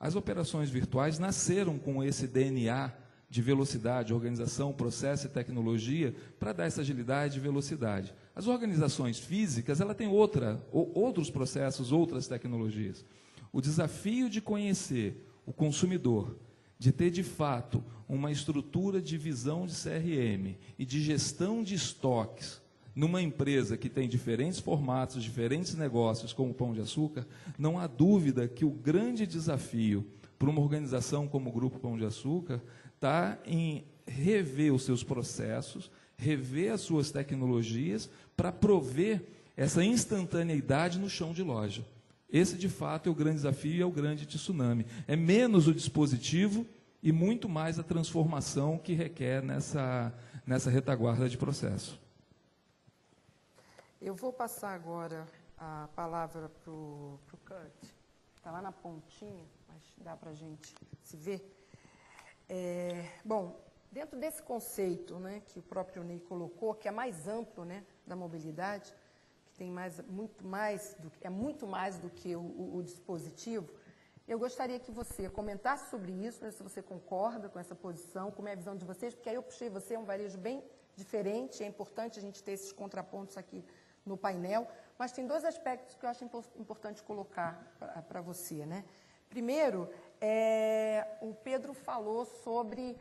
As operações virtuais nasceram com esse DNA de velocidade, organização, processo e tecnologia para dar essa agilidade e velocidade. As organizações físicas, ela tem outros processos, outras tecnologias. O desafio de conhecer o consumidor, de ter, de fato, uma estrutura de visão de CRM e de gestão de estoques numa empresa que tem diferentes formatos, diferentes negócios, como o Pão de Açúcar, não há dúvida que o grande desafio para uma organização como o Grupo Pão de Açúcar está em rever os seus processos, rever as suas tecnologias para prover essa instantaneidade no chão de loja. Esse, de fato, é o grande desafio e é o grande tsunami. É menos o dispositivo e muito mais a transformação que requer nessa retaguarda de processo. Eu vou passar agora a palavra para o Kurt. Está lá na pontinha, mas dá para a gente se ver. Bom, dentro desse conceito, né, que o próprio Ney colocou, que é mais amplo, né, da mobilidade, que tem muito mais do que o dispositivo, eu gostaria que você comentasse sobre isso, né, se você concorda com essa posição, como é a visão de vocês, porque aí eu puxei você, é um varejo bem diferente, é importante a gente ter esses contrapontos aqui no painel, mas tem dois aspectos que eu acho importante colocar para você, né? Primeiro, o Pedro falou sobre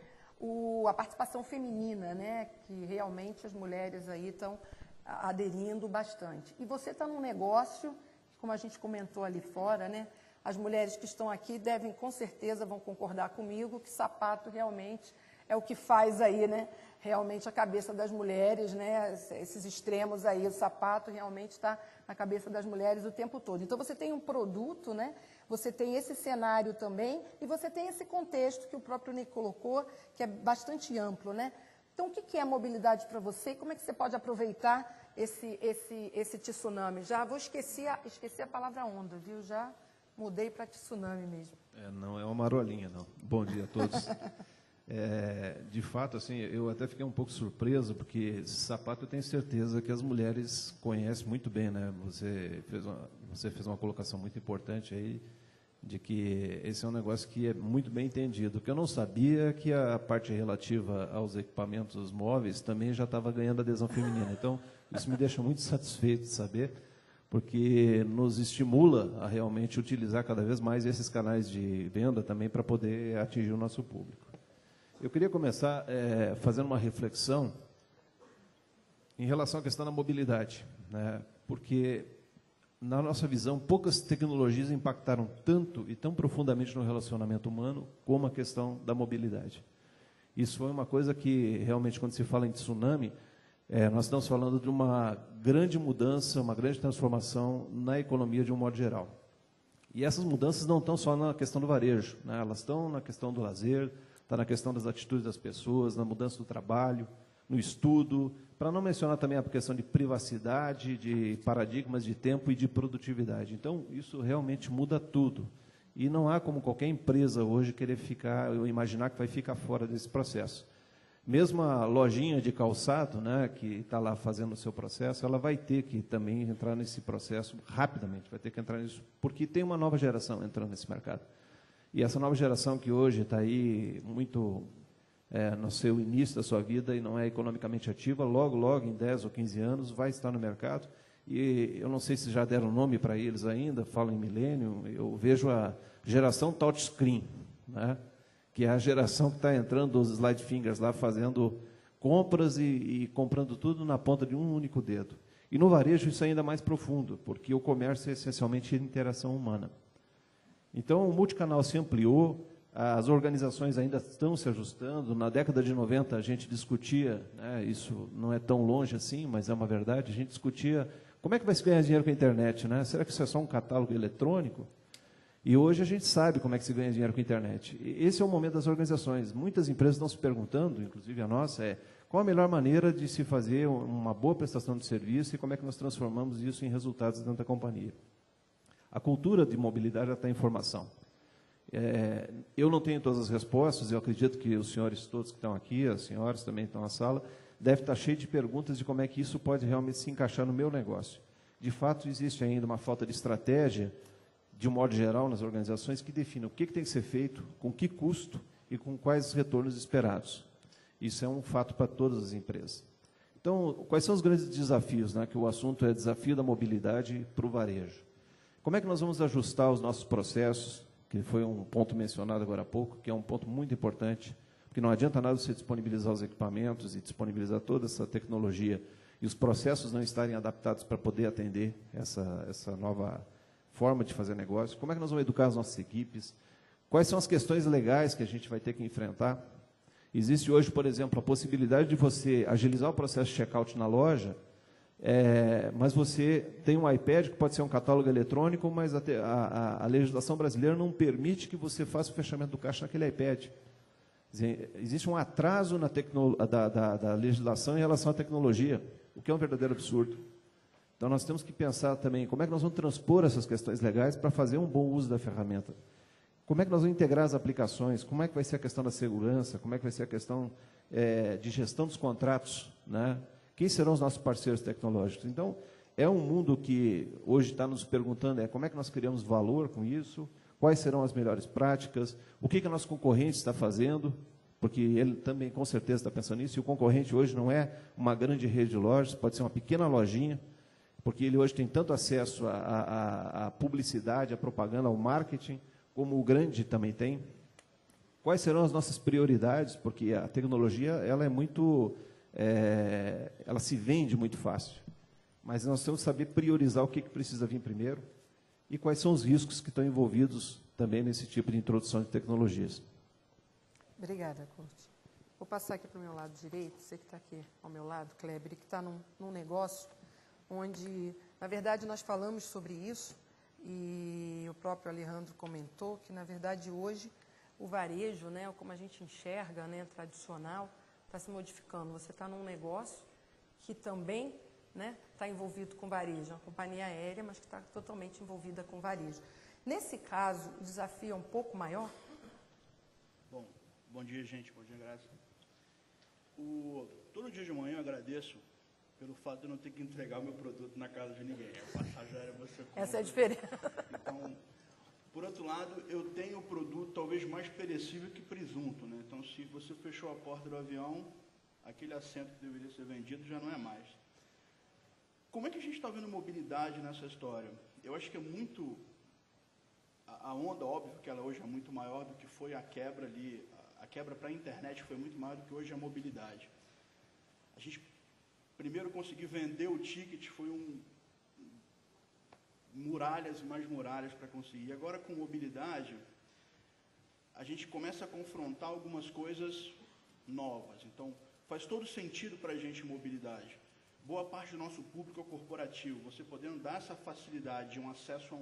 a participação feminina, né? Que realmente as mulheres aí estão aderindo bastante. E você está num negócio, como a gente comentou ali fora, né? As mulheres que estão aqui com certeza, vão concordar comigo que sapato realmente é o que faz aí, né? Realmente a cabeça das mulheres, né? Esses extremos aí, o sapato realmente está na cabeça das mulheres o tempo todo. Então, você tem um produto, né? Você tem esse cenário também e você tem esse contexto que o próprio Ney colocou, que é bastante amplo, né? Então, o que é a mobilidade para você e como é que você pode aproveitar esse tsunami? Já vou esquecer a palavra onda, viu? Já mudei para tsunami mesmo. Não é uma marolinha, não. Bom dia a todos. De fato, assim, eu até fiquei um pouco surpreso, porque esse sapato eu tenho certeza que as mulheres conhecem muito bem, né? Você fez uma colocação muito importante aí, de que esse é um negócio que é muito bem entendido. O que eu não sabia é que a parte relativa aos equipamentos móveis também já estava ganhando adesão feminina. Então, isso me deixa muito satisfeito de saber, porque nos estimula a realmente utilizar cada vez mais esses canais de venda também para poder atingir o nosso público. Eu queria começar fazendo uma reflexão em relação à questão da mobilidade, né? Porque, na nossa visão, poucas tecnologias impactaram tanto e tão profundamente no relacionamento humano como a questão da mobilidade. Isso foi uma coisa que, realmente, quando se fala em tsunami, nós estamos falando de uma grande mudança, uma grande transformação na economia de um modo geral. E essas mudanças não estão só na questão do varejo, né? Elas estão na questão do lazer, está na questão das atitudes das pessoas, na mudança do trabalho, no estudo, para não mencionar também a questão de privacidade, de paradigmas de tempo e de produtividade. Então, isso realmente muda tudo. E não há como qualquer empresa hoje querer imaginar que vai ficar fora desse processo. Mesmo a lojinha de calçado, né, que está lá fazendo o seu processo, ela vai ter que também entrar nesse processo rapidamente, vai ter que entrar nisso, porque tem uma nova geração entrando nesse mercado. E essa nova geração que hoje está aí muito no seu início da sua vida e não é economicamente ativa, logo, em 10 ou 15 anos, vai estar no mercado. E eu não sei se já deram nome para eles ainda, falam em milênio, eu vejo a geração touchscreen, né? Que é a geração que está entrando os slide fingers lá, fazendo compras e comprando tudo na ponta de um único dedo. E no varejo isso é ainda mais profundo, porque o comércio é essencialmente interação humana. Então, o multicanal se ampliou, as organizações ainda estão se ajustando. Na década de 90, a gente discutia, né, isso não é tão longe assim, mas é uma verdade, a gente discutia como é que vai se ganhar dinheiro com a internet, né? Será que isso é só um catálogo eletrônico? E hoje a gente sabe como é que se ganha dinheiro com a internet. E esse é o momento das organizações. Muitas empresas estão se perguntando, inclusive a nossa, qual a melhor maneira de se fazer uma boa prestação de serviço e como é que nós transformamos isso em resultados dentro da companhia. A cultura de mobilidade já está em formação. Eu não tenho todas as respostas, eu acredito que os senhores todos que estão aqui, as senhoras também estão na sala, devem estar cheios de perguntas de como é que isso pode realmente se encaixar no meu negócio. De fato, existe ainda uma falta de estratégia, de um modo geral, nas organizações, que define o que tem que ser feito, com que custo e com quais retornos esperados. Isso é um fato para todas as empresas. Então, quais são os grandes desafios, né? Que o assunto é desafio da mobilidade para o varejo. Como é que nós vamos ajustar os nossos processos, que foi um ponto mencionado agora há pouco, que é um ponto muito importante, porque não adianta nada você disponibilizar os equipamentos e disponibilizar toda essa tecnologia e os processos não estarem adaptados para poder atender essa nova forma de fazer negócio. Como é que nós vamos educar as nossas equipes? Quais são as questões legais que a gente vai ter que enfrentar? Existe hoje, por exemplo, a possibilidade de você agilizar o processo de check-out na loja, mas você tem um iPad que pode ser um catálogo eletrônico, mas a legislação brasileira não permite que você faça o fechamento do caixa naquele iPad. Existe um atraso da legislação em relação à tecnologia, o que é um verdadeiro absurdo. Então, nós temos que pensar também como é que nós vamos transpor essas questões legais para fazer um bom uso da ferramenta. Como é que nós vamos integrar as aplicações? Como é que vai ser a questão da segurança? Como é que vai ser a questão de gestão dos contratos? Né? Quem serão os nossos parceiros tecnológicos? Então, é um mundo que hoje está nos perguntando como é que nós criamos valor com isso? Quais serão as melhores práticas? O que a nosso concorrente está fazendo? Porque ele também, com certeza, está pensando nisso. E o concorrente hoje não é uma grande rede de lojas, pode ser uma pequena lojinha, porque ele hoje tem tanto acesso à publicidade, à propaganda, ao marketing, como o grande também tem. Quais serão as nossas prioridades? Porque a tecnologia ela é muito, ela se vende muito fácil. Mas nós temos que saber priorizar o que precisa vir primeiro e quais são os riscos que estão envolvidos também nesse tipo de introdução de tecnologias. Obrigada, Curti. Vou passar aqui para o meu lado direito, você que está aqui ao meu lado, Kleber, que está num negócio onde, na verdade, nós falamos sobre isso, e o próprio Alejandro comentou que, na verdade, hoje, o varejo, né, como a gente enxerga, né, tradicional, está se modificando. Você está num negócio que também está envolvido com varejo, uma companhia aérea, mas que está totalmente envolvida com varejo. Nesse caso, o desafio é um pouco maior? Bom dia, gente. Bom dia, Graça. Todo dia de manhã eu agradeço pelo fato de eu não ter que entregar o meu produto na casa de ninguém. A passagem aérea você compra. Essa é a diferença. Então, por outro lado, eu tenho o produto talvez mais perecível que presunto, né? Então, se você fechou a porta do avião, aquele assento que deveria ser vendido já não é mais. Como é que a gente está vendo mobilidade nessa história? Eu acho que é muito... A onda, óbvio que ela hoje é muito maior do que foi a quebra ali. A quebra para a internet foi muito maior do que hoje a mobilidade. A gente primeiro conseguir vender o ticket foi muralhas e mais muralhas para conseguir. Agora, com mobilidade, a gente começa a confrontar algumas coisas novas. Então, faz todo sentido para a gente mobilidade. Boa parte do nosso público é corporativo. Você podendo dar essa facilidade de um acesso a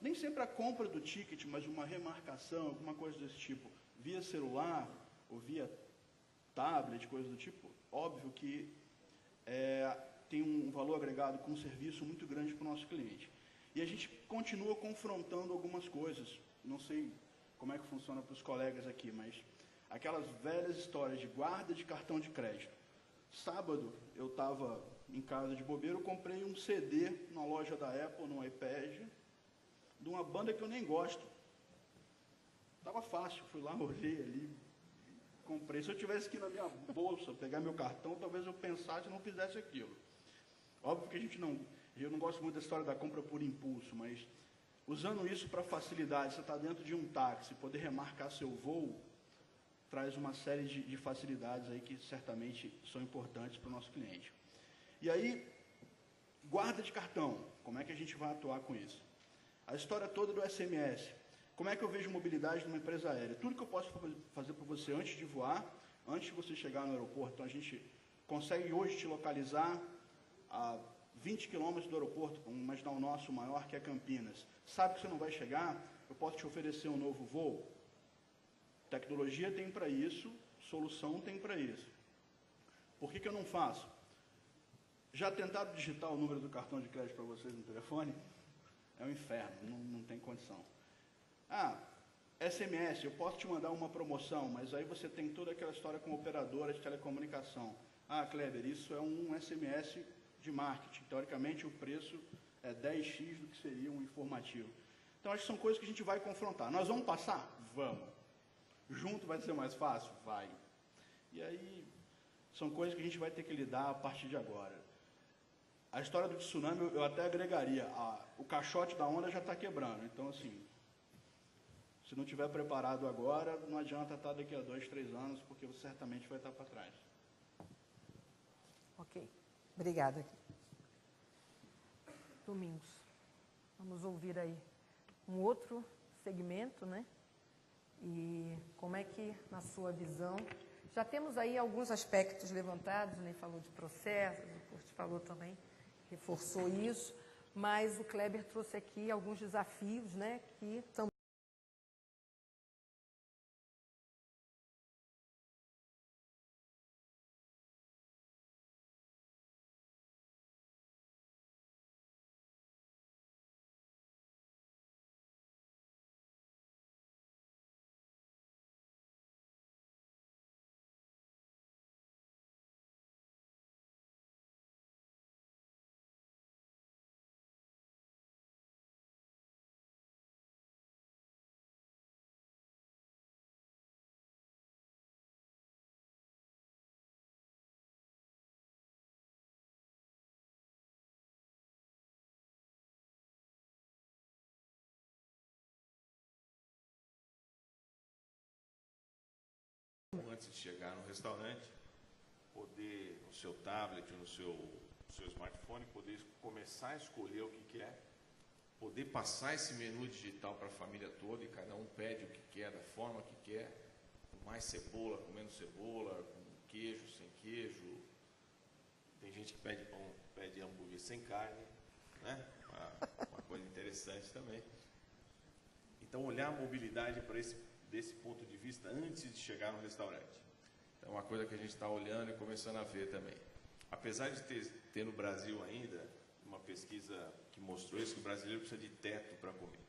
nem sempre a compra do ticket, mas uma remarcação, alguma coisa desse tipo, via celular ou via tablet, coisa do tipo, óbvio que tem um valor agregado com um serviço muito grande para o nosso cliente. E a gente continua confrontando algumas coisas. Não sei como é que funciona para os colegas aqui, mas aquelas velhas histórias de guarda de cartão de crédito. Sábado, eu estava em casa de bobeira, eu comprei um CD na loja da Apple, no iPad, de uma banda que eu nem gosto. Estava fácil, fui lá, olhei ali, comprei. Se eu tivesse aqui na minha bolsa, pegar meu cartão, talvez eu pensasse e não fizesse aquilo. Óbvio que eu não gosto muito da história da compra por impulso, mas usando isso para facilidade, você está dentro de um táxi, poder remarcar seu voo, traz uma série de facilidades aí que certamente são importantes para o nosso cliente. E aí, guarda de cartão, como é que a gente vai atuar com isso? A história toda do SMS. Como é que eu vejo mobilidade numa empresa aérea? Tudo que eu posso fazer por você antes de voar, antes de você chegar no aeroporto. Então, a gente consegue hoje te localizar a 20 quilômetros do aeroporto, vamos imaginar o nosso maior, que é Campinas. Sabe que você não vai chegar? Eu posso te oferecer um novo voo? Tecnologia tem para isso, solução tem para isso. Por que eu não faço? Já tentaram digitar o número do cartão de crédito para vocês no telefone? É um inferno, não tem condição. SMS, eu posso te mandar uma promoção, mas aí você tem toda aquela história com operadora de telecomunicação. Kleber, isso é um SMS de marketing. Teoricamente, o preço é 10x do que seria um informativo. Então, acho que são coisas que a gente vai confrontar. Nós vamos passar? Vamos. Junto vai ser mais fácil? Vai. E aí, são coisas que a gente vai ter que lidar a partir de agora. A história do tsunami, eu até agregaria, o caixote da onda já está quebrando. Então, assim, se não estiver preparado agora, não adianta estar daqui a 2, 3 anos, porque você certamente vai estar para trás. Ok. Obrigada. Domingos, vamos ouvir aí um outro segmento, né, E como é que, na sua visão, já temos aí alguns aspectos levantados, né? Falou de processos, o Kurt falou também, reforçou isso, mas o Kleber trouxe aqui alguns desafios, né, que também antes de chegar no restaurante, poder, no seu tablet, no seu smartphone, poder começar a escolher o que quer, poder passar esse menu digital para a família toda e cada um pede o que quer, da forma que quer, com mais cebola, com menos cebola, com queijo, sem queijo. Tem gente que pede pão, pede hambúrguer sem carne, né? Uma coisa interessante também. Então, olhar a mobilidade desse ponto de vista antes de chegar no restaurante. É uma coisa que a gente está olhando e começando a ver também. Apesar de ter no Brasil ainda uma pesquisa que mostrou isso, que o brasileiro precisa de teto para comer.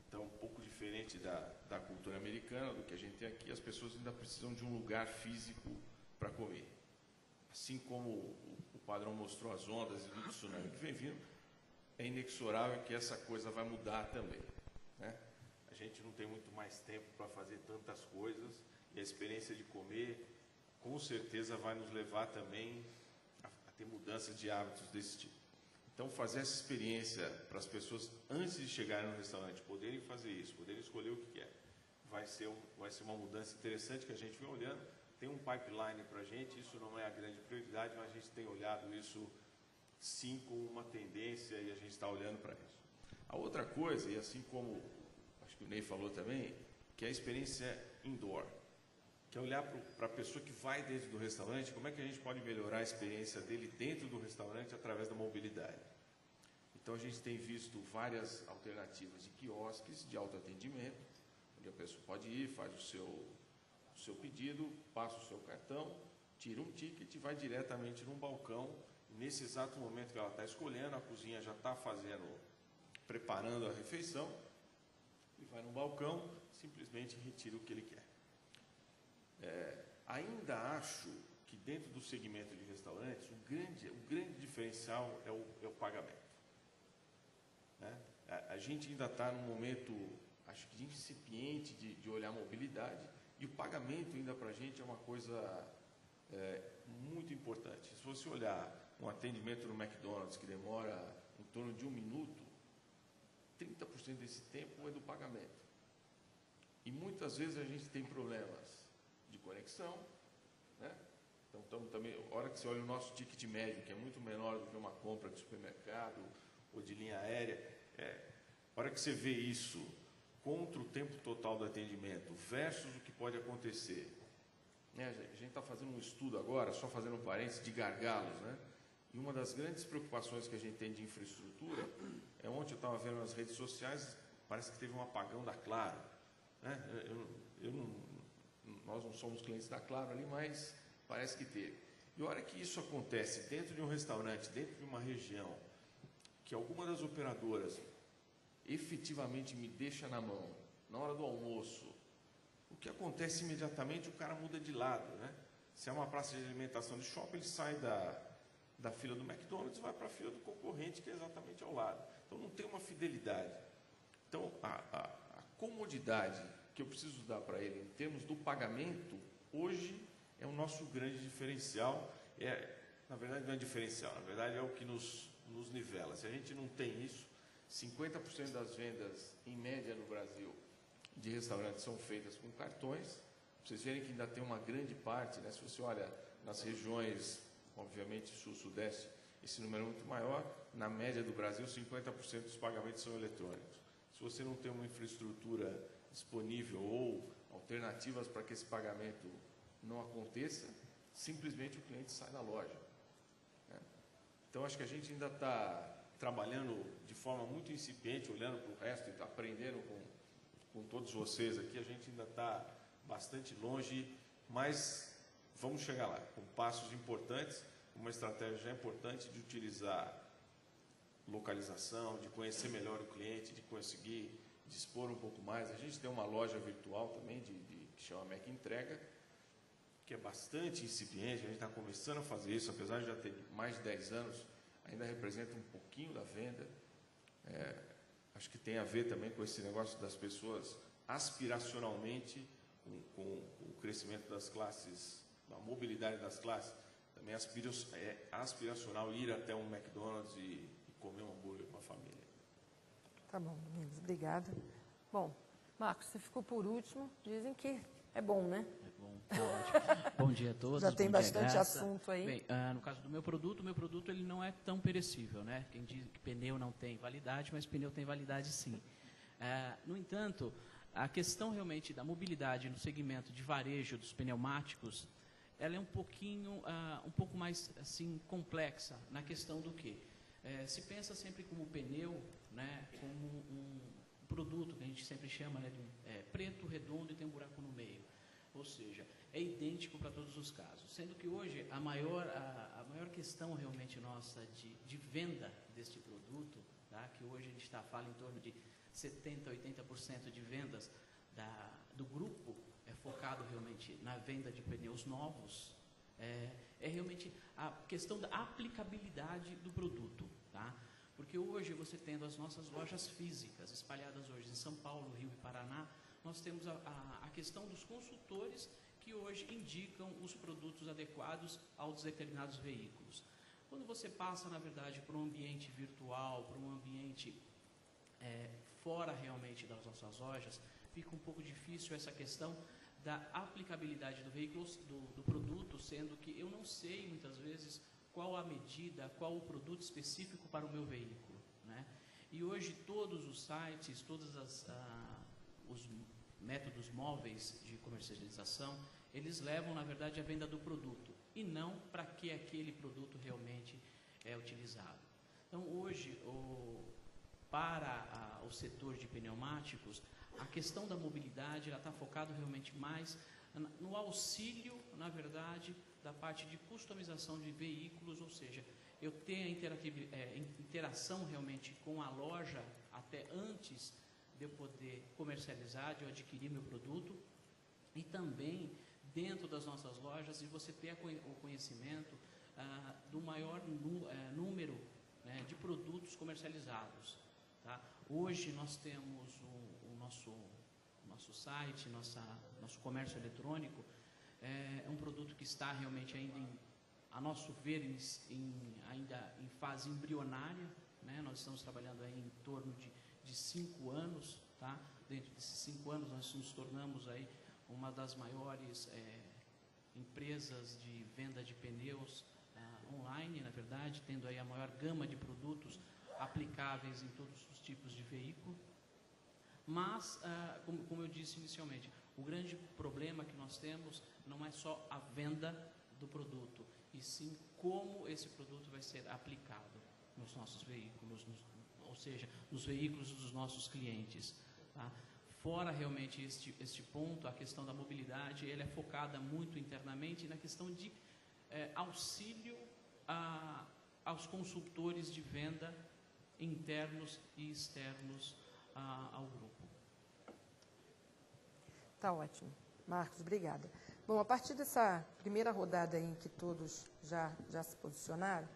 Então, um pouco diferente da cultura americana, do que a gente tem aqui, as pessoas ainda precisam de um lugar físico para comer. Assim como o padrão mostrou as ondas e do tsunami que vem vindo, é inexorável que essa coisa vai mudar também, né? A gente não tem muito mais tempo para fazer tantas coisas e a experiência de comer, com certeza, vai nos levar também a ter mudanças de hábitos desse tipo. Então, fazer essa experiência para as pessoas, antes de chegarem no restaurante, poderem fazer isso, poderem escolher o que quer, vai ser uma mudança interessante que a gente vem olhando. Tem um pipeline para a gente, isso não é a grande prioridade, mas a gente tem olhado isso, sim, como uma tendência e a gente está olhando para isso. A outra coisa, e assim como acho que o Ney falou também, que é a experiência indoor, que é olhar para a pessoa que vai dentro do restaurante, como é que a gente pode melhorar a experiência dele dentro do restaurante através da mobilidade. Então, a gente tem visto várias alternativas de quiosques de autoatendimento, onde a pessoa pode ir, faz o seu pedido, passa o seu cartão, tira um ticket e vai diretamente num balcão. Nesse exato momento que ela está escolhendo, a cozinha já está preparando a refeição, e vai no balcão, simplesmente retira o que ele quer. Ainda acho que dentro do segmento de restaurantes, o grande diferencial é o pagamento, né? A gente ainda está num momento, acho que incipiente de olhar a mobilidade, e o pagamento ainda para a gente é uma coisa muito importante. Se você olhar um atendimento no McDonald's que demora em torno de 1 minuto, 30% desse tempo é do pagamento. E muitas vezes a gente tem problemas de conexão, né? Então, também, a hora que você olha o nosso ticket médio, que é muito menor do que uma compra de supermercado ou de linha aérea, a hora que você vê isso contra o tempo total do atendimento versus o que pode acontecer, né? A gente está fazendo um estudo agora, só fazendo um parênteses, de gargalos, né? E uma das grandes preocupações que a gente tem de infraestrutura é, ontem eu estava vendo nas redes sociais, parece que teve um apagão da Claro, né? Nós não somos clientes da Claro ali, mas parece que teve. E a hora que isso acontece dentro de um restaurante, dentro de uma região, que alguma das operadoras efetivamente me deixa na mão, na hora do almoço, o que acontece imediatamente, o cara muda de lado, né? Se é uma praça de alimentação de shopping, ele sai da fila do McDonald's e vai para a fila do concorrente, que é exatamente ao lado. Então, não tem uma fidelidade. Então, a comodidade que eu preciso dar para ele em termos do pagamento, hoje é o nosso grande diferencial. Na verdade, não é diferencial, na verdade é o que nos nivela. Se a gente não tem isso, 50% das vendas, em média, no Brasil, de restaurantes são feitas com cartões. Vocês verem que ainda tem uma grande parte, né? Se você olha nas regiões, obviamente, sul, sudeste, esse número é muito maior. Na média do Brasil, 50% dos pagamentos são eletrônicos. Se você não tem uma infraestrutura disponível ou alternativas para que esse pagamento não aconteça, simplesmente o cliente sai da loja. Né? Então, acho que a gente ainda está trabalhando de forma muito incipiente, olhando para o resto e aprendendo com todos vocês aqui. A gente ainda está bastante longe, mas vamos chegar lá, com passos importantes, uma estratégia já importante de utilizar localização, de conhecer melhor o cliente, de conseguir dispor um pouco mais. A gente tem uma loja virtual também, que chama Mac Entrega, que é bastante incipiente, a gente está começando a fazer isso, apesar de já ter mais de 10 anos, ainda representa um pouquinho da venda. Acho que tem a ver também com esse negócio das pessoas aspiracionalmente, com o crescimento das classes, a mobilidade das classes, também é aspiracional ir até um McDonald's e comer um hambúrguer com a família. Tá bom, Domingos, obrigada. Bom, Marcos, você ficou por último, dizem que é bom, né? É bom, tá ótimo. Bom dia a todos. Já tem bom dia, bastante Graça. assunto aí. Bem, no caso do meu produto ele não é tão perecível, né? Quem diz que pneu não tem validade, mas pneu tem validade sim. No entanto, a questão realmente da mobilidade no segmento de varejo dos pneumáticos, ela é um pouco mais assim complexa na questão do quê? Se pensa sempre como pneu, né, como um produto que a gente sempre chama, né, de preto, redondo e tem um buraco no meio. Ou seja, é idêntico para todos os casos. Sendo que hoje a maior questão realmente nossa de venda deste produto, tá, que hoje a gente fala em torno de 70%, 80% de vendas do grupo é focado realmente na venda de pneus novos, é realmente a questão da aplicabilidade do produto, tá? Porque hoje, você tendo as nossas lojas físicas espalhadas hoje em São Paulo, Rio e Paraná, nós temos a questão dos consultores que hoje indicam os produtos adequados aos determinados veículos. Quando você passa, na verdade, para um ambiente virtual, para um ambiente fora realmente das nossas lojas, fica um pouco difícil essa questão da aplicabilidade do veículo, do produto, sendo que eu não sei, muitas vezes, qual a medida, qual o produto específico para o meu veículo, né? E hoje todos os sites, todos os métodos móveis de comercialização, eles levam, na verdade, a venda do produto, e não para que aquele produto realmente é utilizado. Então, hoje, para o setor de pneumáticos, a questão da mobilidade está focada realmente mais no auxílio, na verdade, da parte de customização de veículos, ou seja, eu tenho a interação realmente com a loja até antes de eu poder comercializar, de eu adquirir meu produto, e também dentro das nossas lojas, e você ter o conhecimento do maior número, né, de produtos comercializados. Tá? Hoje nós temos o nosso site, nosso comércio eletrônico, é um produto que está realmente ainda, a nosso ver, ainda em fase embrionária, né? Nós estamos trabalhando aí em torno de 5 anos, tá? Dentro desses 5 anos nós nos tornamos aí uma das maiores empresas de venda de pneus online, na verdade, tendo aí a maior gama de produtos aplicáveis em todos os tipos de veículo. Mas, como eu disse inicialmente, o grande problema que nós temos não é só a venda do produto, e sim como esse produto vai ser aplicado nos nossos veículos, ou seja, nos veículos dos nossos clientes. Tá? Fora realmente este ponto, a questão da mobilidade, ela é focada muito internamente na questão de auxílio aos consultores de venda internos e externos ao grupo. Tá ótimo. Marcos, obrigada. Bom, a partir dessa primeira rodada em que todos já se posicionaram,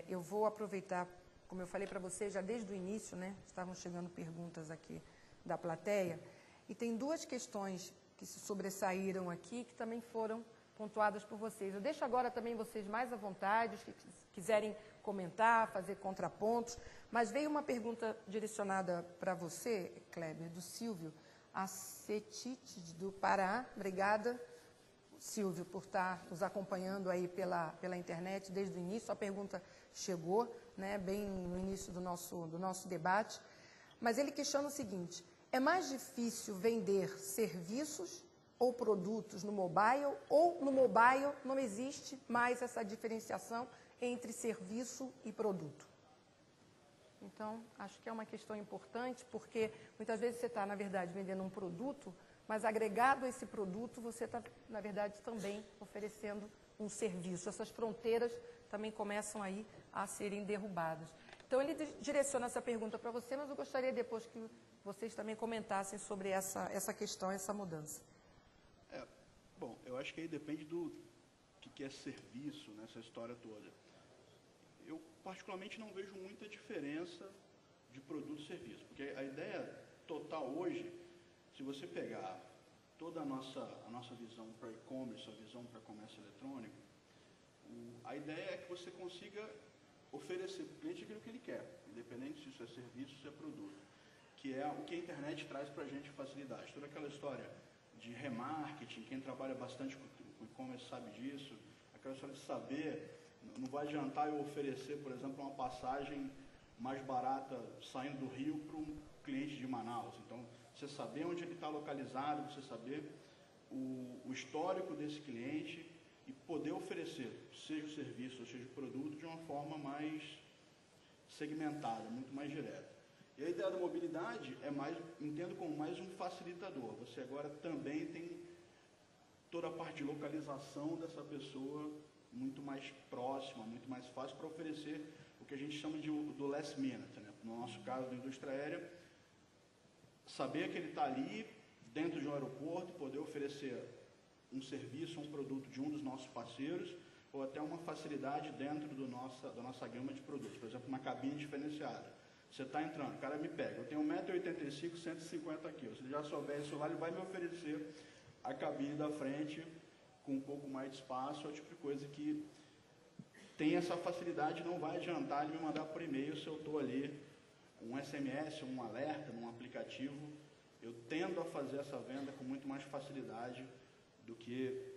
eu vou aproveitar, como eu falei para vocês, já desde o início, né, estavam chegando perguntas aqui da plateia, e tem 2 questões que se sobressaíram aqui, que também foram pontuadas por vocês. Eu deixo agora também vocês mais à vontade, os que quiserem comentar, fazer contrapontos, mas veio uma pergunta direcionada para você, Kleber, do Silvio Acetite, do Pará. Obrigada, Silvio, por estar nos acompanhando aí pela internet desde o início. A pergunta chegou, né, bem no início do nosso debate, mas ele questiona o seguinte: é mais difícil vender serviços ou produtos no mobile, ou no mobile não existe mais essa diferenciação entre serviço e produto? Então, acho que é uma questão importante, porque muitas vezes você está, na verdade, vendendo um produto, mas agregado a esse produto, você está, na verdade, também oferecendo um serviço. Essas fronteiras também começam aí a serem derrubadas. Então, ele direciona essa pergunta para você, mas eu gostaria depois que vocês também comentassem sobre essa questão, essa mudança. Bom, eu acho que aí depende do que é serviço nessa história toda. Eu, particularmente, não vejo muita diferença de produto e serviço, porque a ideia total hoje, se você pegar toda a nossa visão para e-commerce, a visão para comércio eletrônico, a ideia é que você consiga oferecer para o cliente aquilo que ele quer, independente se isso é serviço ou se é produto, que é o que a internet traz para a gente facilidade. Toda aquela história de remarketing, quem trabalha bastante com e-commerce sabe disso, aquela história de saber, não vai adiantar eu oferecer, por exemplo, uma passagem mais barata saindo do Rio para um cliente de Manaus. Então, você saber onde ele está localizado, você saber o histórico desse cliente e poder oferecer, seja o serviço ou seja o produto, de uma forma mais segmentada, muito mais direta. E a ideia da mobilidade entendo como mais um facilitador. Você agora também tem toda a parte de localização dessa pessoa muito mais próxima, muito mais fácil para oferecer o que a gente chama do last minute, né? No nosso caso da indústria aérea, saber que ele está ali dentro de um aeroporto, poder oferecer um serviço, um produto de um dos nossos parceiros, ou até uma facilidade dentro da nossa gama de produtos. Por exemplo, uma cabine diferenciada. Você está entrando, o cara me pega, eu tenho 1,85 m, 150 kg. Se ele já souber isso lá, ele vai me oferecer a cabine da frente com um pouco mais de espaço, é o tipo de coisa que tem essa facilidade, não vai adiantar ele me mandar por e-mail se eu estou ali, um SMS, um alerta, num aplicativo. Eu tendo a fazer essa venda com muito mais facilidade do que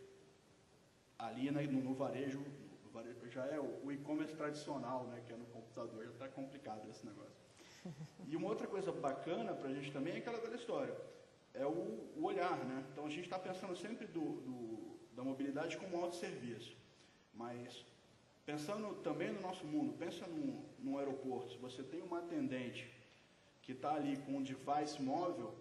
ali no varejo. No varejo já é o e-commerce tradicional, né, que é no computador, já está complicado esse negócio. E uma outra coisa bacana para a gente também é aquela velha história, é o olhar, né? Então a gente está pensando sempre da mobilidade como autosserviço, mas pensando também no nosso mundo, pensa num aeroporto, se você tem uma atendente que está ali com um device móvel,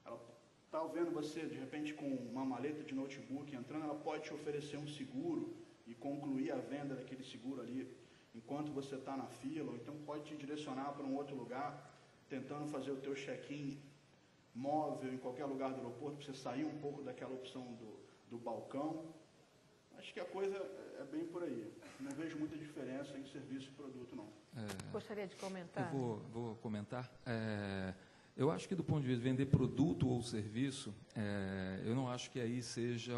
ela está vendo você, de repente, com uma maleta de notebook entrando, ela pode te oferecer um seguro e concluir a venda daquele seguro ali enquanto você está na fila, ou então pode te direcionar para um outro lugar, tentando fazer o teu check-in móvel em qualquer lugar do aeroporto, para você sair um pouco daquela opção do balcão. Acho que a coisa é bem por aí. Não vejo muita diferença em serviço e produto, não. Gostaria de comentar? Eu vou comentar. Eu acho que do ponto de vista de vender produto ou serviço, eu não acho que aí seja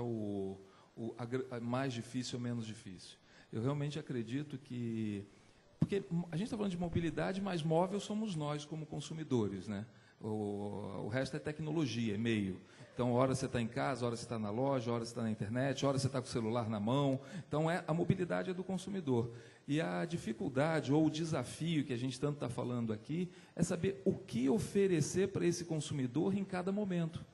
a mais difícil ou menos difícil. Eu realmente acredito que... Porque a gente está falando de mobilidade, mas móvel somos nós como consumidores, né? O resto é tecnologia, é meio. Então, hora você está em casa, hora você está na loja, hora você está na internet, hora você está com o celular na mão. Então, a mobilidade é do consumidor. E a dificuldade ou o desafio que a gente tanto está falando aqui é saber o que oferecer para esse consumidor em cada momento.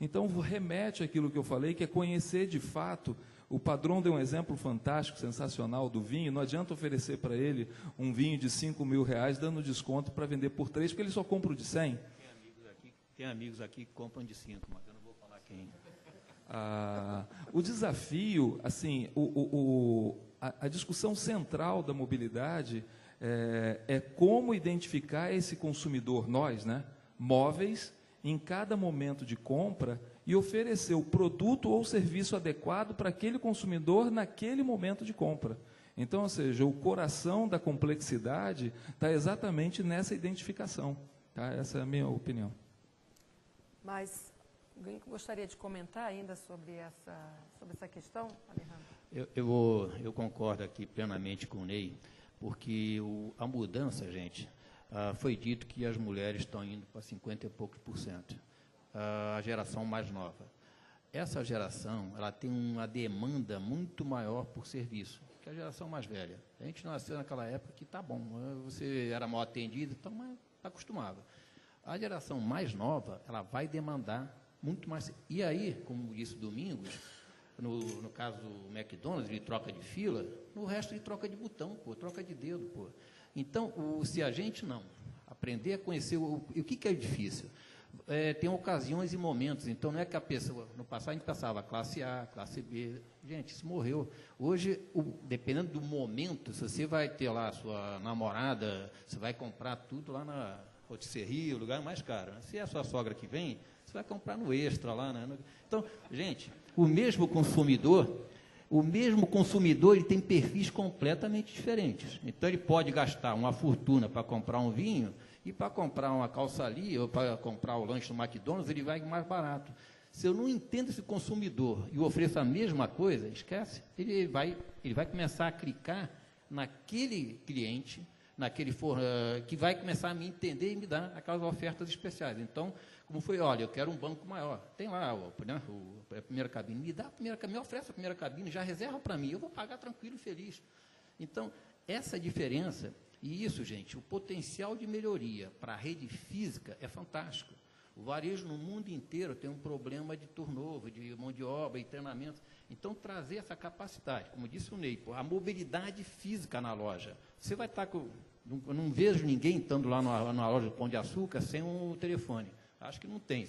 Então, remete àquilo que eu falei, que é conhecer de fato. O Padrão deu um exemplo fantástico, sensacional do vinho. Não adianta oferecer para ele um vinho de R$5.000 dando desconto para vender por 3, porque ele só compra o de 100. Tem amigos aqui que compram de 5, mas eu não vou falar quem. O desafio, assim, a discussão central da mobilidade é como identificar esse consumidor, nós, né, móveis, em cada momento de compra e oferecer o produto ou serviço adequado para aquele consumidor naquele momento de compra. Então, ou seja, o coração da complexidade está exatamente nessa identificação. Tá? Essa é a minha opinião. Mas alguém gostaria de comentar ainda sobre essa questão, Alejandro? Eu concordo aqui plenamente com o Ney, porque a mudança, gente, foi dito que as mulheres estão indo para 50 e poucos %, a geração mais nova. Essa geração, ela tem uma demanda muito maior por serviço que a geração mais velha. A gente nasceu naquela época que tá bom, você era mal atendido, então mas acostumava. A geração mais nova, ela vai demandar muito mais. E aí, como disse Domingos, no caso do McDonald's, ele troca de fila, no resto ele troca de botão, pô, troca de dedo, pô. Então, se a gente não aprender a conhecer o que é difícil, tem ocasiões e momentos. Então, não é que a pessoa, no passado a gente pensava classe A, classe B, gente, isso morreu. Hoje, dependendo do momento, se você vai ter lá a sua namorada, você vai comprar tudo lá na rotisserie, o lugar mais caro. Né? Se é a sua sogra que vem, você vai comprar no Extra lá. Né? Então, gente, o mesmo consumidor, ele tem perfis completamente diferentes. Então, ele pode gastar uma fortuna para comprar um vinho e para comprar uma calça ali, ou para comprar o lanche no McDonald's, ele vai mais barato. Se eu não entendo esse consumidor e ofereço a mesma coisa, esquece, ele vai começar a clicar naquele cliente, que vai começar a me entender e me dar aquelas ofertas especiais. Então, como foi, olha, eu quero um banco maior, tem lá a primeira cabine, me dá a primeira cabine, me oferece a primeira cabine, já reserva para mim, eu vou pagar tranquilo e feliz. Então, essa diferença, e isso, gente, o potencial de melhoria para a rede física é fantástico. O varejo no mundo inteiro tem um problema de turnover, de mão de obra e treinamento. Então, trazer essa capacidade, como disse o Ney, a mobilidade física na loja. Você vai estar com... Eu não vejo ninguém estando lá na loja do Pão de Açúcar sem um telefone. Acho que não tem.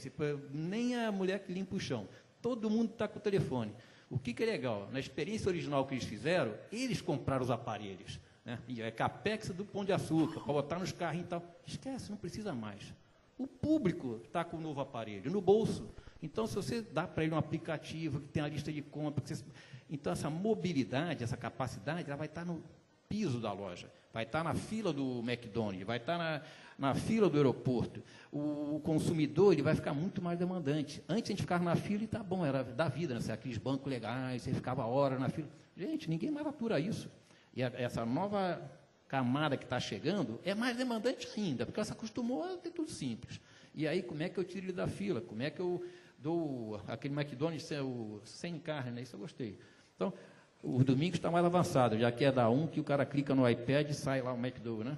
Nem a mulher que limpa o chão. Todo mundo está com o telefone. O que é legal? Na experiência original que eles fizeram, eles compraram os aparelhos. Né? E é Capex do Pão de Açúcar, para botar nos carrinhos e tal. Esquece, não precisa mais. O público está com o novo aparelho, no bolso. Então, se você dá para ele um aplicativo que tem a lista de compras, então essa mobilidade, essa capacidade, ela vai estar no piso da loja, vai estar na fila do McDonald's, vai estar na fila do aeroporto. O consumidor ele vai ficar muito mais demandante. Antes a gente ficava na fila e tá bom, era da vida, né? Aqueles bancos legais, você ficava hora na fila. Gente, ninguém mais atura isso. E essa nova camada que está chegando é mais demandante ainda, porque ela se acostumou a ter tudo simples. E aí, como é que eu tiro ele da fila? Como é que eu dou aquele McDonald's sem carne? Né? Isso eu gostei. Então, o Domingos está mais avançado, já que é da que o cara clica no iPad e sai lá o McDonald's, né?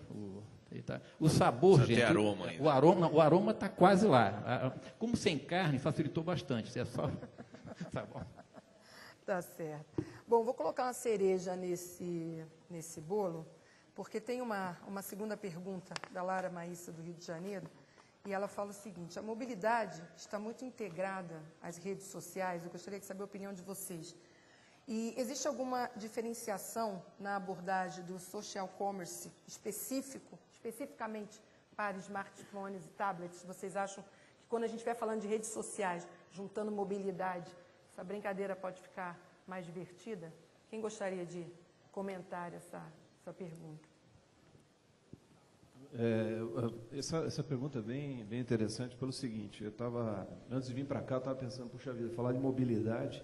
O sabor, gente, aroma ainda. o aroma está quase lá. Como sem carne, facilitou bastante. É só... Tá bom. Tá certo. Bom, vou colocar uma cereja nesse bolo, porque tem uma segunda pergunta da Lara Maíssa, do Rio de Janeiro, e ela fala o seguinte: a mobilidade está muito integrada às redes sociais, eu gostaria de saber a opinião de vocês. E existe alguma diferenciação na abordagem do social commerce especificamente para smartphones e tablets? Vocês acham que quando a gente estiver falando de redes sociais, juntando mobilidade, essa brincadeira pode ficar mais divertida? Quem gostaria de comentar essa pergunta? Essa pergunta é bem interessante pelo seguinte: eu estava, antes de vir para cá, eu estava pensando, puxa vida, falar de mobilidade,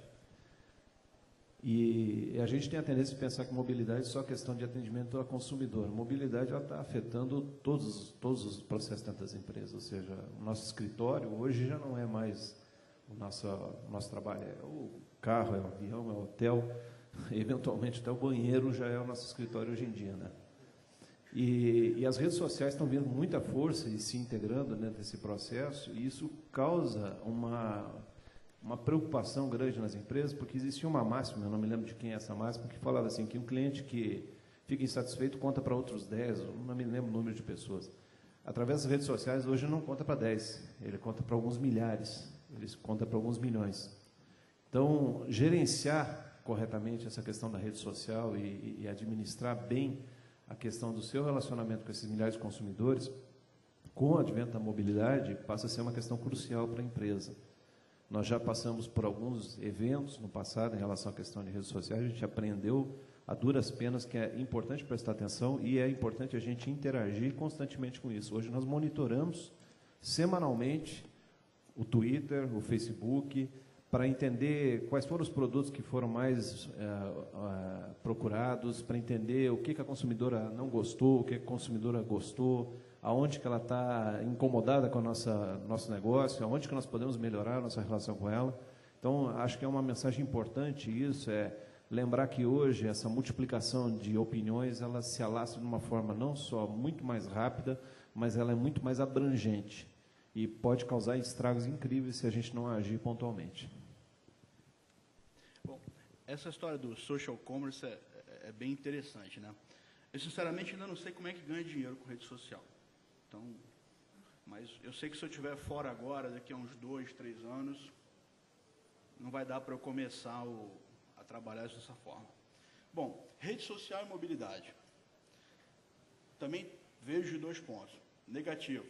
e a gente tem a tendência de pensar que mobilidade é só questão de atendimento ao consumidor. A mobilidade está afetando todos os processos dentro das empresas, ou seja, o nosso escritório hoje já não é mais o nosso trabalho, é o carro, é o avião, é o hotel, eventualmente até o banheiro já é o nosso escritório hoje em dia, né? E as redes sociais estão vendo muita força e se integrando dentro desse processo, e isso causa uma preocupação grande nas empresas, porque existia uma máxima, eu não me lembro de quem é essa máxima, que falava assim, que um cliente que fica insatisfeito conta para outros 10, eu não me lembro o número de pessoas. Através das redes sociais, hoje não conta para 10, ele conta para alguns milhares, ele conta para alguns milhões. Então, gerenciar corretamente essa questão da rede social e administrar bem a questão do seu relacionamento com esses milhares de consumidores, com o advento da mobilidade, passa a ser uma questão crucial para a empresa. Nós já passamos por alguns eventos no passado em relação à questão de redes sociais, a gente aprendeu a duras penas que é importante prestar atenção e é importante a gente interagir constantemente com isso. Hoje nós monitoramos semanalmente o Twitter, o Facebook, para entender quais foram os produtos que foram mais procurados, para entender o que a consumidora não gostou, o que a consumidora gostou, aonde que ela está incomodada com o nosso negócio, aonde que nós podemos melhorar a nossa relação com ela. Então, acho que é uma mensagem importante isso, é lembrar que hoje essa multiplicação de opiniões, ela se alastra de uma forma não só muito mais rápida, mas ela é muito mais abrangente. e pode causar estragos incríveis se a gente não agir pontualmente. Bom, essa história do social commerce é bem interessante, né? Eu, sinceramente, ainda não sei como é que ganha dinheiro com rede social. Então, mas eu sei que se eu estiver fora agora, daqui a uns 2, 3 anos, não vai dar para eu começar a trabalhar dessa forma. Bom, rede social e mobilidade. Também vejo de 2 pontos. Negativo.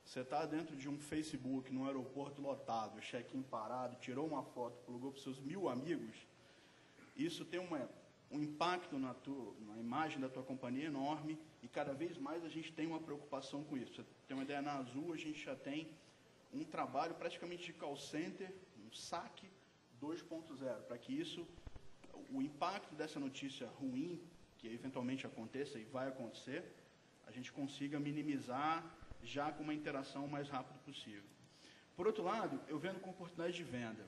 Você está dentro de um Facebook, num aeroporto lotado, check-in parado, tirou uma foto, plugou para os seus 1000 amigos, isso tem um impacto na imagem da tua companhia enorme, e cada vez mais a gente tem uma preocupação com isso. Você tem uma ideia, na Azul a gente já tem um trabalho praticamente de call center, um saque 2.0, para que isso, o impacto dessa notícia ruim, que eventualmente aconteça e vai acontecer, a gente consiga minimizar já com uma interação o mais rápido possível. Por outro lado, eu vendo com oportunidade de venda,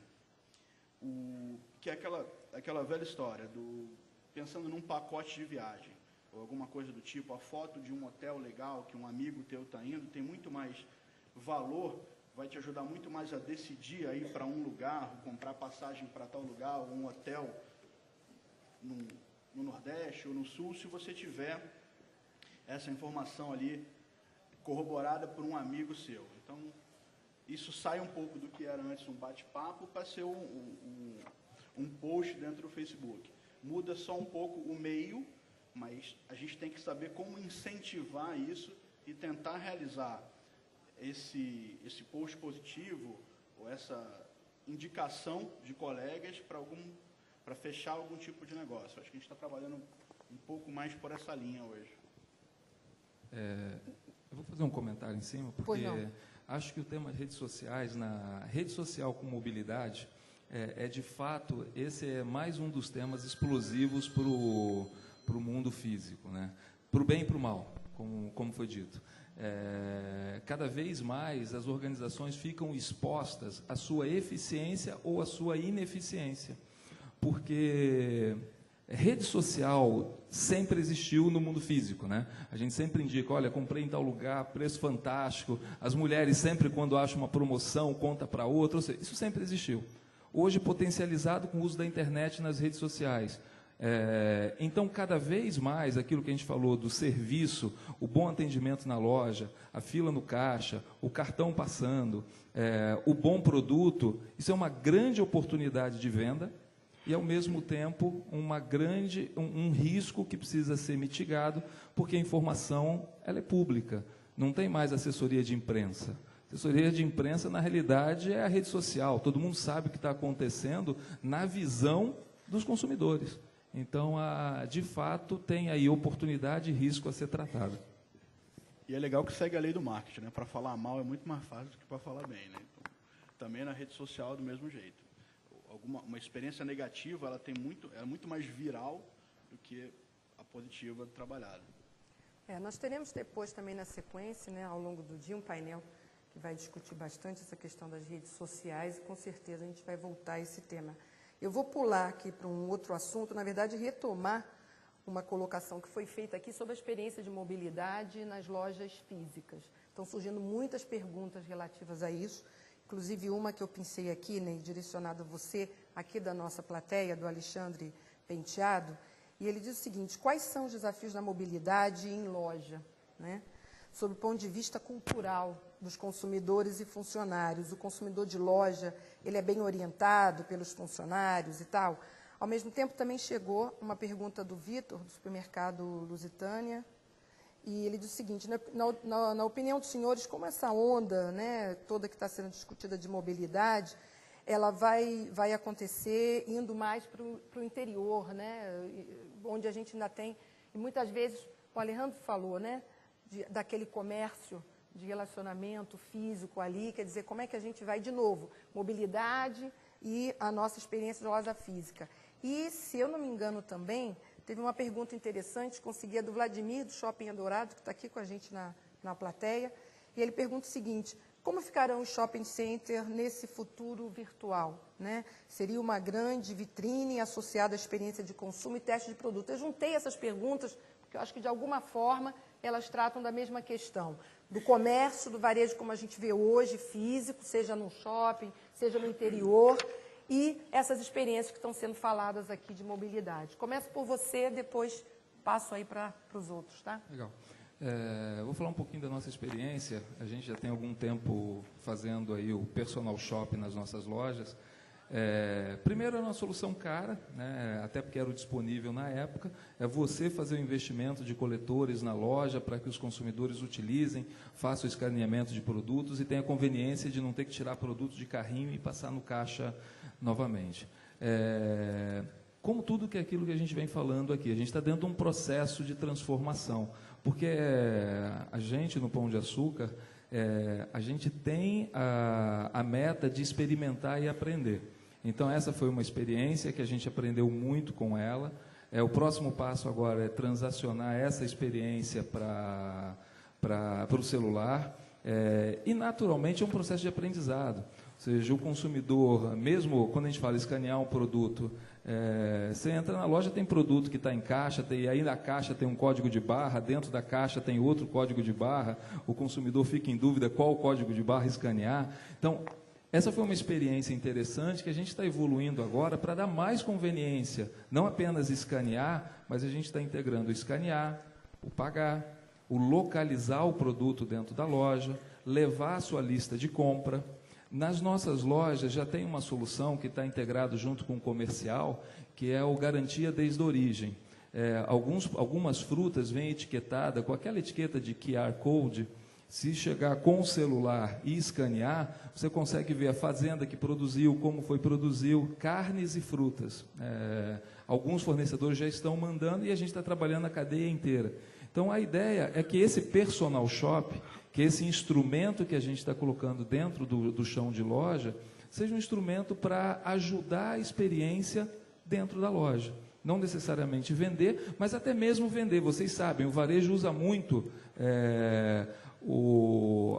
que é aquela velha história, pensando num pacote de viagem, ou alguma coisa do tipo, a foto de um hotel legal que um amigo teu está indo, tem muito mais valor, vai te ajudar muito mais a decidir a ir para um lugar, comprar passagem para tal lugar, ou um hotel no Nordeste ou no Sul, se você tiver essa informação ali corroborada por um amigo seu. Então, isso sai um pouco do que era antes um bate-papo para ser um post dentro do Facebook. Muda só um pouco o meio, mas a gente tem que saber como incentivar isso e tentar realizar esse post positivo ou essa indicação de colegas para fechar algum tipo de negócio. Acho que a gente está trabalhando um pouco mais por essa linha hoje. Eu vou fazer um comentário em cima, porque acho que o tema de redes sociais, na rede social com mobilidade, de fato, esse é mais um dos temas explosivos para o mundo físico, né? Para o bem e para o mal, como foi dito. Cada vez mais as organizações ficam expostas à sua eficiência ou à sua ineficiência, porque rede social sempre existiu no mundo físico, né? A gente sempre indica, olha, comprei em tal lugar, preço fantástico, as mulheres sempre, quando acham uma promoção, conta para outra, ou seja, isso sempre existiu. Hoje, potencializado com o uso da internet nas redes sociais. Então, cada vez mais, aquilo que a gente falou do serviço, o bom atendimento na loja, a fila no caixa, o cartão passando, o bom produto, isso é uma grande oportunidade de venda, e, ao mesmo tempo, um risco que precisa ser mitigado, porque a informação ela é pública, não tem mais assessoria de imprensa. Assessoria de imprensa, na realidade, é a rede social, todo mundo sabe o que está acontecendo na visão dos consumidores. Então, de fato, tem aí oportunidade e risco a ser tratado. E é legal que segue a lei do marketing, né? Para falar mal é muito mais fácil do que para falar bem, né? Então, também na rede social é do mesmo jeito. Uma experiência negativa, ela é muito mais viral do que a positiva trabalhada. Nós teremos depois também na sequência, né, ao longo do dia, um painel que vai discutir bastante essa questão das redes sociais e com certeza a gente vai voltar a esse tema. Eu vou pular aqui para um outro assunto, na verdade retomar uma colocação que foi feita aqui sobre a experiência de mobilidade nas lojas físicas. Estão surgindo muitas perguntas relativas a isso. Inclusive, uma que eu pensei aqui, né, direcionada a você, aqui da nossa plateia, do Alexandre Penteado, e ele diz o seguinte: quais são os desafios da mobilidade em loja, né? Sob o ponto de vista cultural dos consumidores e funcionários. O consumidor de loja, ele é bem orientado pelos funcionários e tal. Ao mesmo tempo, também chegou uma pergunta do Vitor, do supermercado Lusitânia, e ele diz o seguinte: na opinião dos senhores, como essa onda, né, toda que está sendo discutida de mobilidade, ela vai acontecer indo mais para o interior, né, onde a gente ainda tem, e muitas vezes, o Alejandro falou, né, daquele comércio de relacionamento físico ali, quer dizer, como é que a gente vai, de novo, mobilidade e a nossa experiência de loja física. E, se eu não me engano também, teve uma pergunta interessante, consegui a do Vladimir, do Shopping Eldorado, que está aqui com a gente na plateia, e ele pergunta o seguinte: como ficarão os shopping centers nesse futuro virtual, né? Seria uma grande vitrine associada à experiência de consumo e teste de produto. Eu juntei essas perguntas, porque eu acho que, de alguma forma, elas tratam da mesma questão. do comércio, do varejo como a gente vê hoje, físico, seja no shopping, seja no interior, e essas experiências que estão sendo faladas aqui de mobilidade. Começo por você, depois passo aí para os outros, tá? Legal. Vou falar um pouquinho da nossa experiência. A gente já tem algum tempo fazendo aí o personal shop nas nossas lojas. Primeiro, é uma solução cara, né, até porque era o disponível na época, é você fazer o investimento de coletores na loja para que os consumidores utilizem, façam o escaneamento de produtos e tenha a conveniência de não ter que tirar produto de carrinho e passar no caixa novamente. Como tudo que é aquilo que a gente vem falando aqui, a gente está dentro de um processo de transformação, porque a gente, no Pão de Açúcar, a gente tem a meta de experimentar e aprender. Então, essa foi uma experiência que a gente aprendeu muito com ela. O próximo passo agora é transacionar essa experiência para o celular. E, naturalmente, é um processo de aprendizado. Ou seja, o consumidor, mesmo quando a gente fala escanear um produto, você entra na loja, tem produto que está em caixa, e aí na caixa tem um código de barra, dentro da caixa tem outro código de barra, o consumidor fica em dúvida qual o código de barra escanear. Então, essa foi uma experiência interessante que a gente está evoluindo agora para dar mais conveniência, não apenas escanear, mas a gente está integrando o escanear, o pagar, o localizar o produto dentro da loja, levar a sua lista de compra. Nas nossas lojas já tem uma solução que está integrado junto com o comercial, que é o Garantia desde a Origem. Algumas frutas vêm etiquetadas com aquela etiqueta de QR Code. Se chegar com o celular e escanear, você consegue ver a fazenda que produziu, como foi produzido, carnes e frutas. Alguns fornecedores já estão mandando e a gente está trabalhando a cadeia inteira. Então, a ideia é que esse personal shop, que esse instrumento que a gente está colocando dentro do chão de loja, seja um instrumento para ajudar a experiência dentro da loja. Não necessariamente vender, mas até mesmo vender. Vocês sabem, o varejo usa muito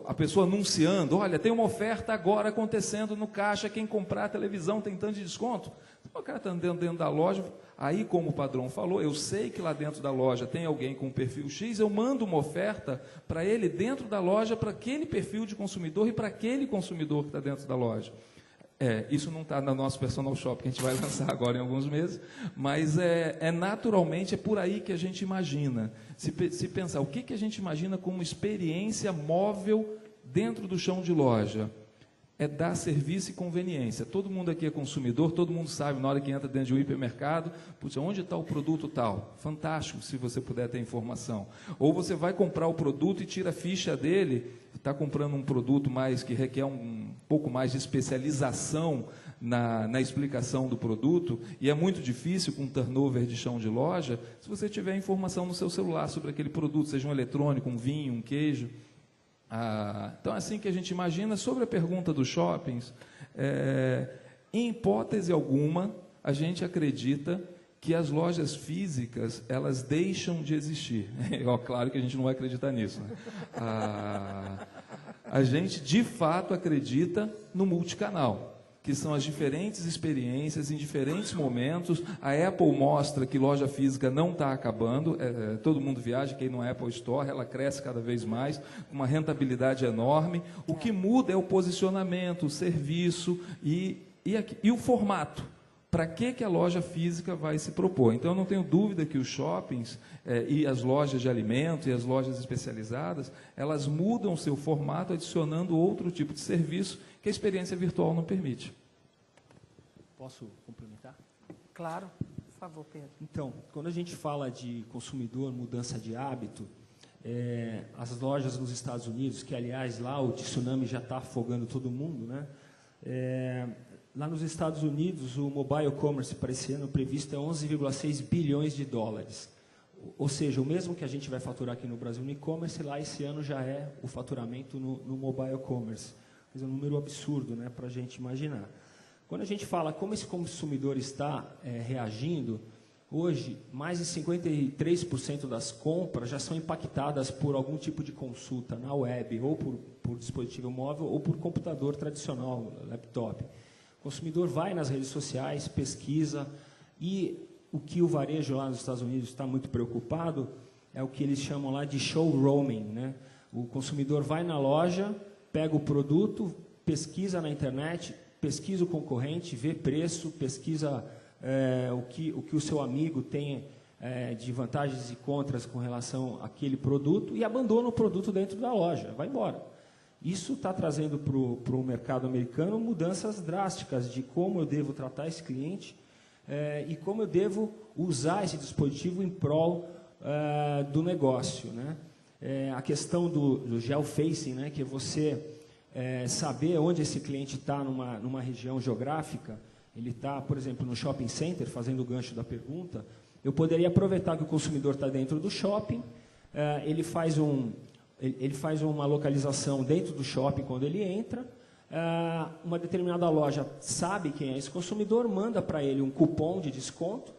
a pessoa anunciando, olha, tem uma oferta agora acontecendo no caixa, quem comprar a televisão tem tanto de desconto. O cara está andando dentro da loja, aí como o padrão falou, eu sei que lá dentro da loja tem alguém com um perfil X, eu mando uma oferta para ele dentro da loja, para aquele perfil de consumidor e para aquele consumidor que está dentro da loja. Isso não está no nosso personal shop, que a gente vai lançar agora em alguns meses, mas naturalmente é por aí que a gente imagina. Se pensar, o que a gente imagina como experiência móvel dentro do chão de loja? É dar serviço e conveniência. Todo mundo aqui é consumidor, todo mundo sabe, na hora que entra dentro de um hipermercado, putz, onde está o produto tal? Fantástico, se você puder ter informação. Ou você vai comprar o produto e tira a ficha dele, está comprando um produto mais que requer um pouco mais de especialização na explicação do produto, e é muito difícil com um turnover de chão de loja, se você tiver informação no seu celular sobre aquele produto, seja um eletrônico, um vinho, um queijo. Então, é assim que a gente imagina. Sobre a pergunta dos shoppings, em hipótese alguma, a gente acredita que as lojas físicas, elas deixam de existir. Claro que a gente não vai acreditar nisso, né? A gente, de fato, acredita no multicanal, que são as diferentes experiências em diferentes momentos. A Apple mostra que loja física não está acabando, todo mundo viaja, quem no Apple Store, ela cresce cada vez mais, com uma rentabilidade enorme. O que muda é o posicionamento, o serviço e o formato. Para que a loja física vai se propor? Então, eu não tenho dúvida que os shoppings e as lojas de alimento e as lojas especializadas, elas mudam o seu formato, adicionando outro tipo de serviço que a experiência virtual não permite. Posso complementar? Claro, por favor, Pedro. Então, quando a gente fala de consumidor, mudança de hábito, as lojas nos Estados Unidos, que, aliás, lá o tsunami já está afogando todo mundo, né? Lá nos Estados Unidos, o mobile commerce para esse ano previsto é 11,6 bilhões de dólares. Ou seja, o mesmo que a gente vai faturar aqui no Brasil no e-commerce, lá esse ano já é o faturamento no mobile commerce. É um número absurdo, né, para a gente imaginar. Quando a gente fala como esse consumidor está reagindo, hoje mais de 53% das compras já são impactadas por algum tipo de consulta na web, ou por dispositivo móvel, ou por computador tradicional, laptop. O consumidor vai nas redes sociais, pesquisa, e o que o varejo lá nos Estados Unidos está muito preocupado é o que eles chamam lá de showrooming, né? O consumidor vai na loja, pega o produto, pesquisa na internet, pesquisa o concorrente, vê preço, pesquisa o que o seu amigo tem de vantagens e contras com relação àquele produto e abandona o produto dentro da loja, vai embora. Isso está trazendo para o mercado americano mudanças drásticas de como eu devo tratar esse cliente e como eu devo usar esse dispositivo em prol do negócio, né? A questão do geofacing, né, que é você saber onde esse cliente está numa região geográfica. Ele está, por exemplo, no shopping center, fazendo o gancho da pergunta, eu poderia aproveitar que o consumidor está dentro do shopping, ele faz uma localização dentro do shopping quando ele entra, uma determinada loja sabe quem é esse consumidor, manda para ele um cupom de desconto,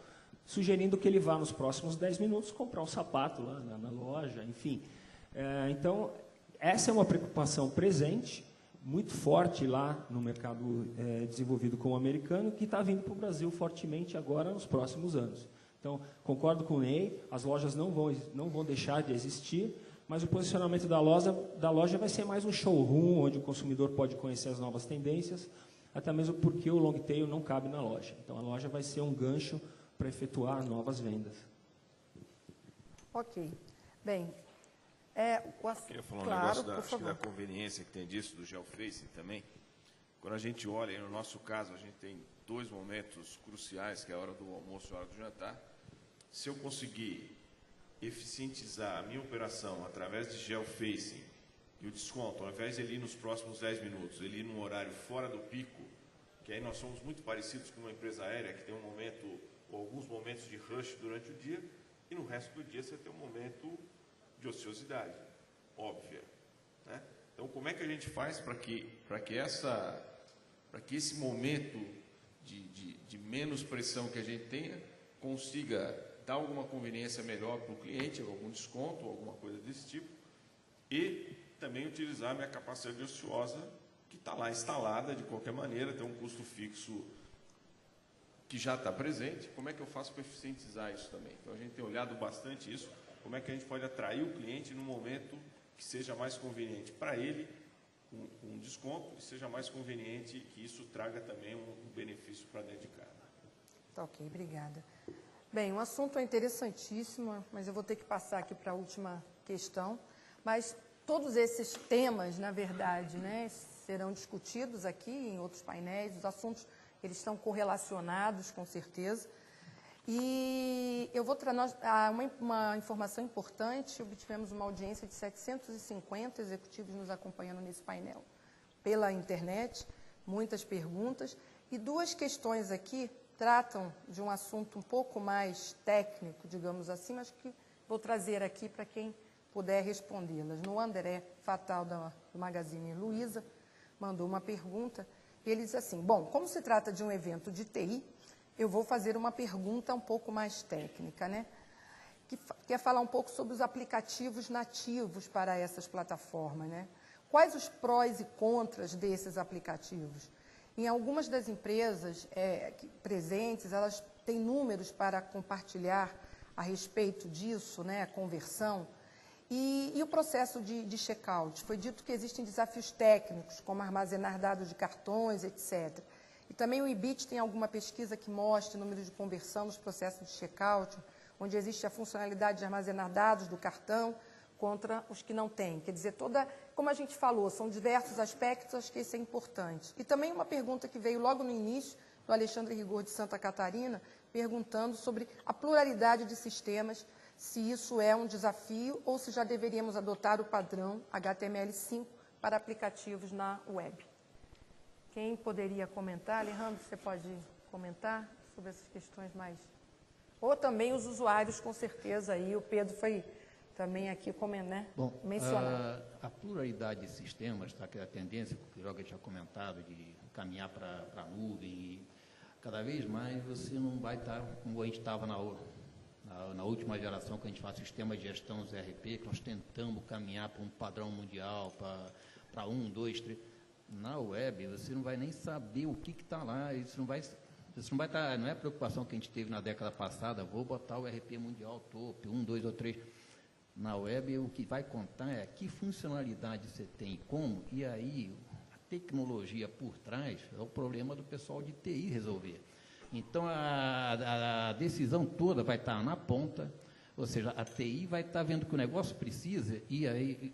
sugerindo que ele vá nos próximos 10 minutos comprar um sapato lá na loja, enfim. Então, essa é uma preocupação presente, muito forte lá no mercado desenvolvido como americano, que está vindo para o Brasil fortemente agora nos próximos anos. Então, concordo com o Ney, as lojas não vão deixar de existir, mas o posicionamento da loja vai ser mais um showroom, onde o consumidor pode conhecer as novas tendências, até mesmo porque o long tail não cabe na loja. Então, a loja vai ser um gancho para efetuar novas vendas. Ok. Bem, Eu queria falar um negócio da conveniência que tem disso, do geofacing também. Quando a gente olha, e no nosso caso, a gente tem 2 momentos cruciais, que é a hora do almoço e a hora do jantar. Se eu conseguir eficientizar a minha operação através de geofacing e o desconto, ao invés de ele ir nos próximos 10 minutos, ele ir num horário fora do pico, que aí nós somos muito parecidos com uma empresa aérea, que tem um momento, ou alguns momentos de rush durante o dia, e no resto do dia você tem um momento de ociosidade, óbvia, né? Então, como é que a gente faz para que esse momento de menos pressão que a gente tenha consiga dar alguma conveniência melhor para o cliente, algum desconto, alguma coisa desse tipo, e também utilizar a minha capacidade ociosa, que está lá instalada de qualquer maneira, tem um custo fixo que já está presente. Como é que eu faço para eficientizar isso também? Então, a gente tem olhado bastante isso, como é que a gente pode atrair o cliente no momento que seja mais conveniente para ele, um desconto, e seja mais conveniente que isso traga também um benefício para dentro de casa. Tá, ok, obrigada. Bem, o assunto é interessantíssimo, mas eu vou ter que passar aqui para a última questão. Mas todos esses temas, na verdade, né, serão discutidos aqui em outros painéis. Os assuntos, eles estão correlacionados, com certeza. E eu vou trazer uma informação importante. Obtivemos uma audiência de 750 executivos nos acompanhando nesse painel pela internet, muitas perguntas. E 2 questões aqui tratam de um assunto um pouco mais técnico, digamos assim, mas que vou trazer aqui para quem puder respondê-las. No André Fatal, do Magazine Luiza, mandou uma pergunta, e ele diz assim: bom, como se trata de um evento de TI, eu vou fazer uma pergunta um pouco mais técnica, né? Que quer falar um pouco sobre os aplicativos nativos para essas plataformas, né? Quais os prós e contras desses aplicativos? Em algumas das empresas presentes, elas têm números para compartilhar a respeito disso, né? A conversão. E o processo de check-out? Foi dito que existem desafios técnicos, como armazenar dados de cartões, etc. E também o IBIT tem alguma pesquisa que mostre o número de conversão nos processos de check-out, onde existe a funcionalidade de armazenar dados do cartão contra os que não têm. Quer dizer, como a gente falou, são diversos aspectos, acho que isso é importante. E também uma pergunta que veio logo no início, do Alexandre Rigor, de Santa Catarina, perguntando sobre a pluralidade de sistemas, se isso é um desafio ou se já deveríamos adotar o padrão HTML5 para aplicativos na web. Quem poderia comentar? Alejandro, você pode comentar sobre essas questões mais... Ou também os usuários, com certeza, aí o Pedro foi também aqui mencionar. A pluralidade de sistemas, tá, que é a tendência, que o Joga tinha comentado, de caminhar para a nuvem, e cada vez mais você não vai estar como a gente estava na última geração, que a gente faz sistema de gestão dos ERP, que nós tentamos caminhar para um padrão mundial, para 1, 2, 3... Na web, você não vai nem saber o que está lá, isso não vai estar, não é a preocupação que a gente teve na década passada, vou botar o ERP mundial top, 1, 2 ou 3. na web, o que vai contar é que funcionalidade você tem e como, e aí a tecnologia por trás é o problema do pessoal de TI resolver. Então, a decisão toda vai estar na ponta, ou seja, a TI vai estar vendo que o negócio precisa, e aí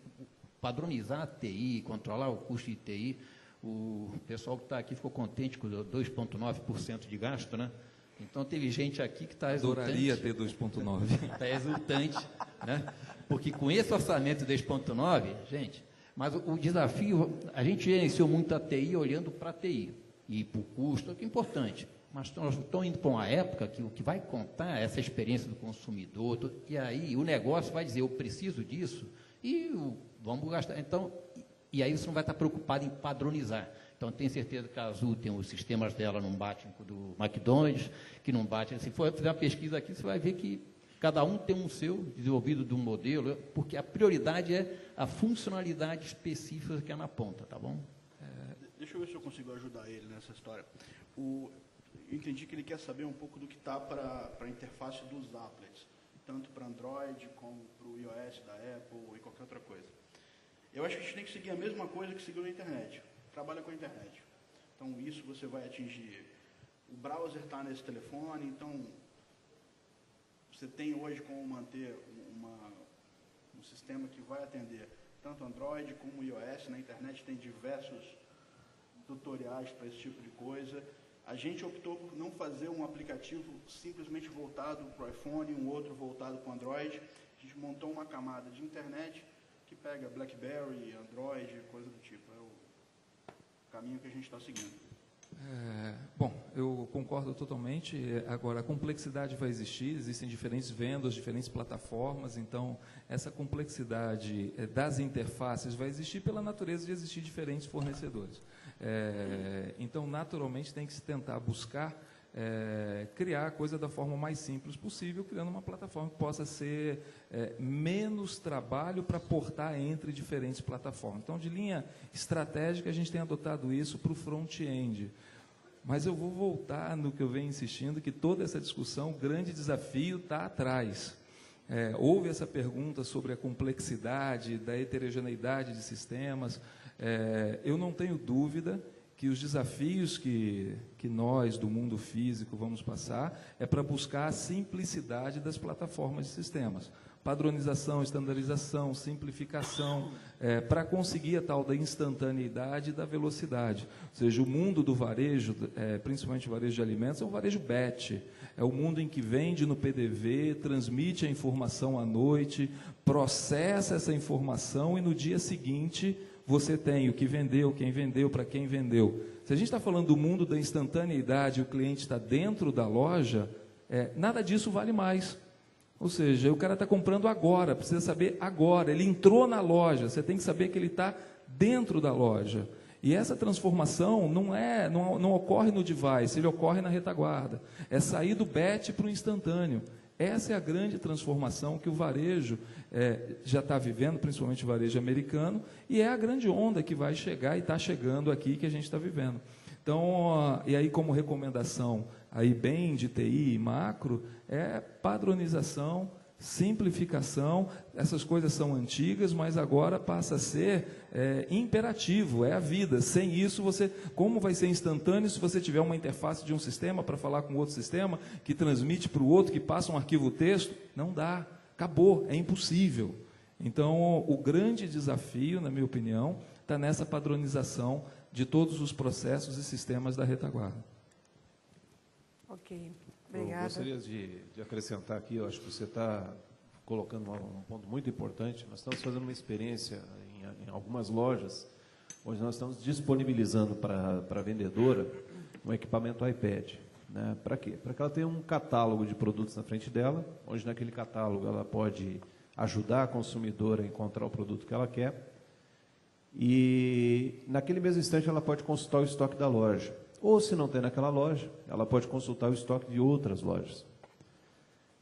padronizar a TI, controlar o custo de TI. O pessoal que está aqui ficou contente com 2,9% de gasto, né? Então, teve gente aqui que está exultante. Adoraria ter 2,9%. Está exultante, né? Porque com esse orçamento de 2,9%, gente, mas o desafio, a gente gerenciou muito a TI olhando para a TI e para o custo, que é importante. Mas nós estamos indo para uma época que o que vai contar é essa experiência do consumidor, e aí o negócio vai dizer, eu preciso disso, e vamos gastar. Então, e aí você não vai estar preocupado em padronizar. Então, tenho certeza que a Azul tem os sistemas dela, não batem com o do McDonald's, que não batem. Se for fazer uma pesquisa aqui, você vai ver que cada um tem um seu, desenvolvido de um modelo, porque a prioridade é a funcionalidade específica que é na ponta, tá bom? Deixa eu ver se eu consigo ajudar ele nessa história. Eu entendi que ele quer saber um pouco do que está para a interface dos applets, tanto para Android como para o iOS da Apple e qualquer outra coisa. Eu acho que a gente tem que seguir a mesma coisa que seguiu na internet. Trabalha com a internet. Então, isso você vai atingir. O browser está nesse telefone, então você tem hoje como manter um sistema que vai atender tanto Android como iOS. Na internet tem diversos tutoriais para esse tipo de coisa. A gente optou por não fazer um aplicativo simplesmente voltado para o iPhone, um outro voltado para o Android. A gente montou uma camada de internet que pega BlackBerry, Android, coisa do tipo. É o caminho que a gente está seguindo. Bom, eu concordo totalmente. Agora, a complexidade vai existir, existem diferentes vendas, diferentes plataformas, então essa complexidade das interfaces vai existir pela natureza de existir diferentes fornecedores. Então, naturalmente, tem que se tentar buscar criar a coisa da forma mais simples possível, criando uma plataforma que possa ser menos trabalho para portar entre diferentes plataformas. Então, de linha estratégica, a gente tem adotado isso para o front-end. Mas eu vou voltar no que eu venho insistindo, que toda essa discussão, o grande desafio está atrás. Houve essa pergunta sobre a complexidade, da heterogeneidade de sistemas. Eu não tenho dúvida que os desafios que nós, do mundo físico, vamos passar é para buscar a simplicidade das plataformas de sistemas. Padronização, estandarização, simplificação, para conseguir a tal da instantaneidade e da velocidade. Ou seja, o mundo do varejo, principalmente o varejo de alimentos, é um varejo batch. É o mundo em que vende no PDV, transmite a informação à noite, processa essa informação e no dia seguinte você tem o que vendeu, quem vendeu, para quem vendeu. Se a gente está falando do mundo da instantaneidade e o cliente está dentro da loja, nada disso vale mais. Ou seja, o cara está comprando agora, precisa saber agora. Ele entrou na loja, você tem que saber que ele está dentro da loja. E essa transformação não ocorre no device, ele ocorre na retaguarda. É sair do batch para o instantâneo. Essa é a grande transformação que o varejo já está vivendo, principalmente o varejo americano, e é a grande onda que vai chegar e está chegando aqui que a gente está vivendo. Então, e aí como recomendação, aí bem de TI e macro, padronização, simplificação. Essas coisas são antigas, mas agora passa a ser imperativo, é a vida. Sem isso, como vai ser instantâneo se você tiver uma interface de um sistema para falar com outro sistema, que transmite para o outro, que passa um arquivo texto? Não dá, acabou, é impossível. Então, o grande desafio, na minha opinião, está nessa padronização de todos os processos e sistemas da retaguarda. Ok, obrigada. Eu gostaria de acrescentar aqui, eu acho que você está colocando um ponto muito importante. Nós estamos fazendo uma experiência em algumas lojas, onde nós estamos disponibilizando para a vendedora um equipamento iPad. Né? Para quê? Para que ela tenha um catálogo de produtos na frente dela, onde naquele catálogo ela pode ajudar a consumidora a encontrar o produto que ela quer, e naquele mesmo instante ela pode consultar o estoque da loja. Ou, se não tem naquela loja, ela pode consultar o estoque de outras lojas.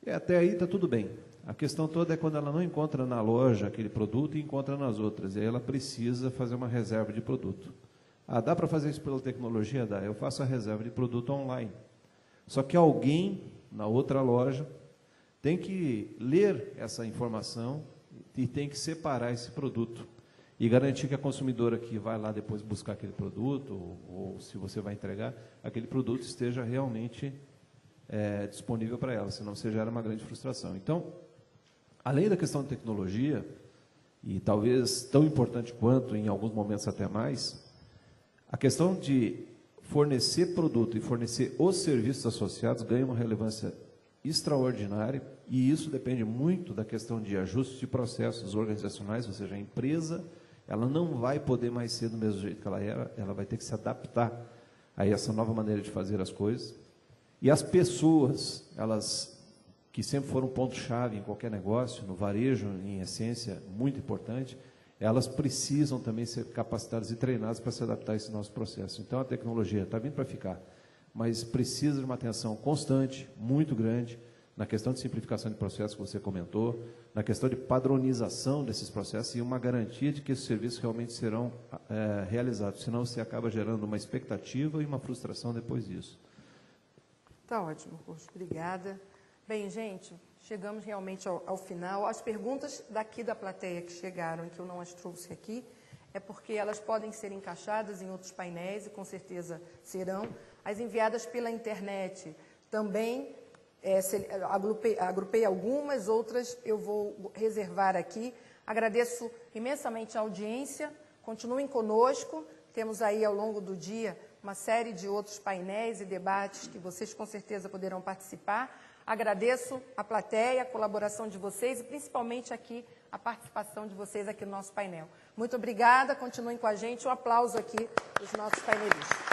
E até aí está tudo bem. A questão toda é quando ela não encontra na loja aquele produto e encontra nas outras. E aí ela precisa fazer uma reserva de produto. Dá para fazer isso pela tecnologia? Dá. Eu faço a reserva de produto online. Só que alguém, na outra loja, tem que ler essa informação e tem que separar esse produto e garantir que a consumidora que vai lá depois buscar aquele produto, ou se você vai entregar, aquele produto esteja realmente disponível para ela, senão você gera uma grande frustração. Então, além da questão de tecnologia, e talvez tão importante quanto, em alguns momentos até mais, a questão de fornecer produto e fornecer os serviços associados ganha uma relevância extraordinária, e isso depende muito da questão de ajuste de processos organizacionais, ou seja, a empresa ela não vai poder mais ser do mesmo jeito que ela era, ela vai ter que se adaptar a essa nova maneira de fazer as coisas. E as pessoas, elas que sempre foram ponto-chave em qualquer negócio, no varejo, em essência, muito importante, elas precisam também ser capacitadas e treinadas para se adaptar a esse nosso processo. Então, a tecnologia está vindo para ficar, mas precisa de uma atenção constante, muito grande, na questão de simplificação de processos que você comentou, na questão de padronização desses processos e uma garantia de que esses serviços realmente serão realizados, senão você acaba gerando uma expectativa e uma frustração depois disso. Está ótimo, Roxo. Obrigada. Bem, gente, chegamos realmente ao final. As perguntas daqui da plateia que chegaram e que eu não as trouxe aqui, é porque elas podem ser encaixadas em outros painéis, e com certeza serão. As enviadas pela internet também, agrupei algumas, outras eu vou reservar aqui. Agradeço imensamente a audiência, continuem conosco, temos aí ao longo do dia uma série de outros painéis e debates que vocês com certeza poderão participar. Agradeço a plateia, a colaboração de vocês e principalmente aqui a participação de vocês aqui no nosso painel. Muito obrigada, continuem com a gente, um aplauso aqui dos nossos painelistas.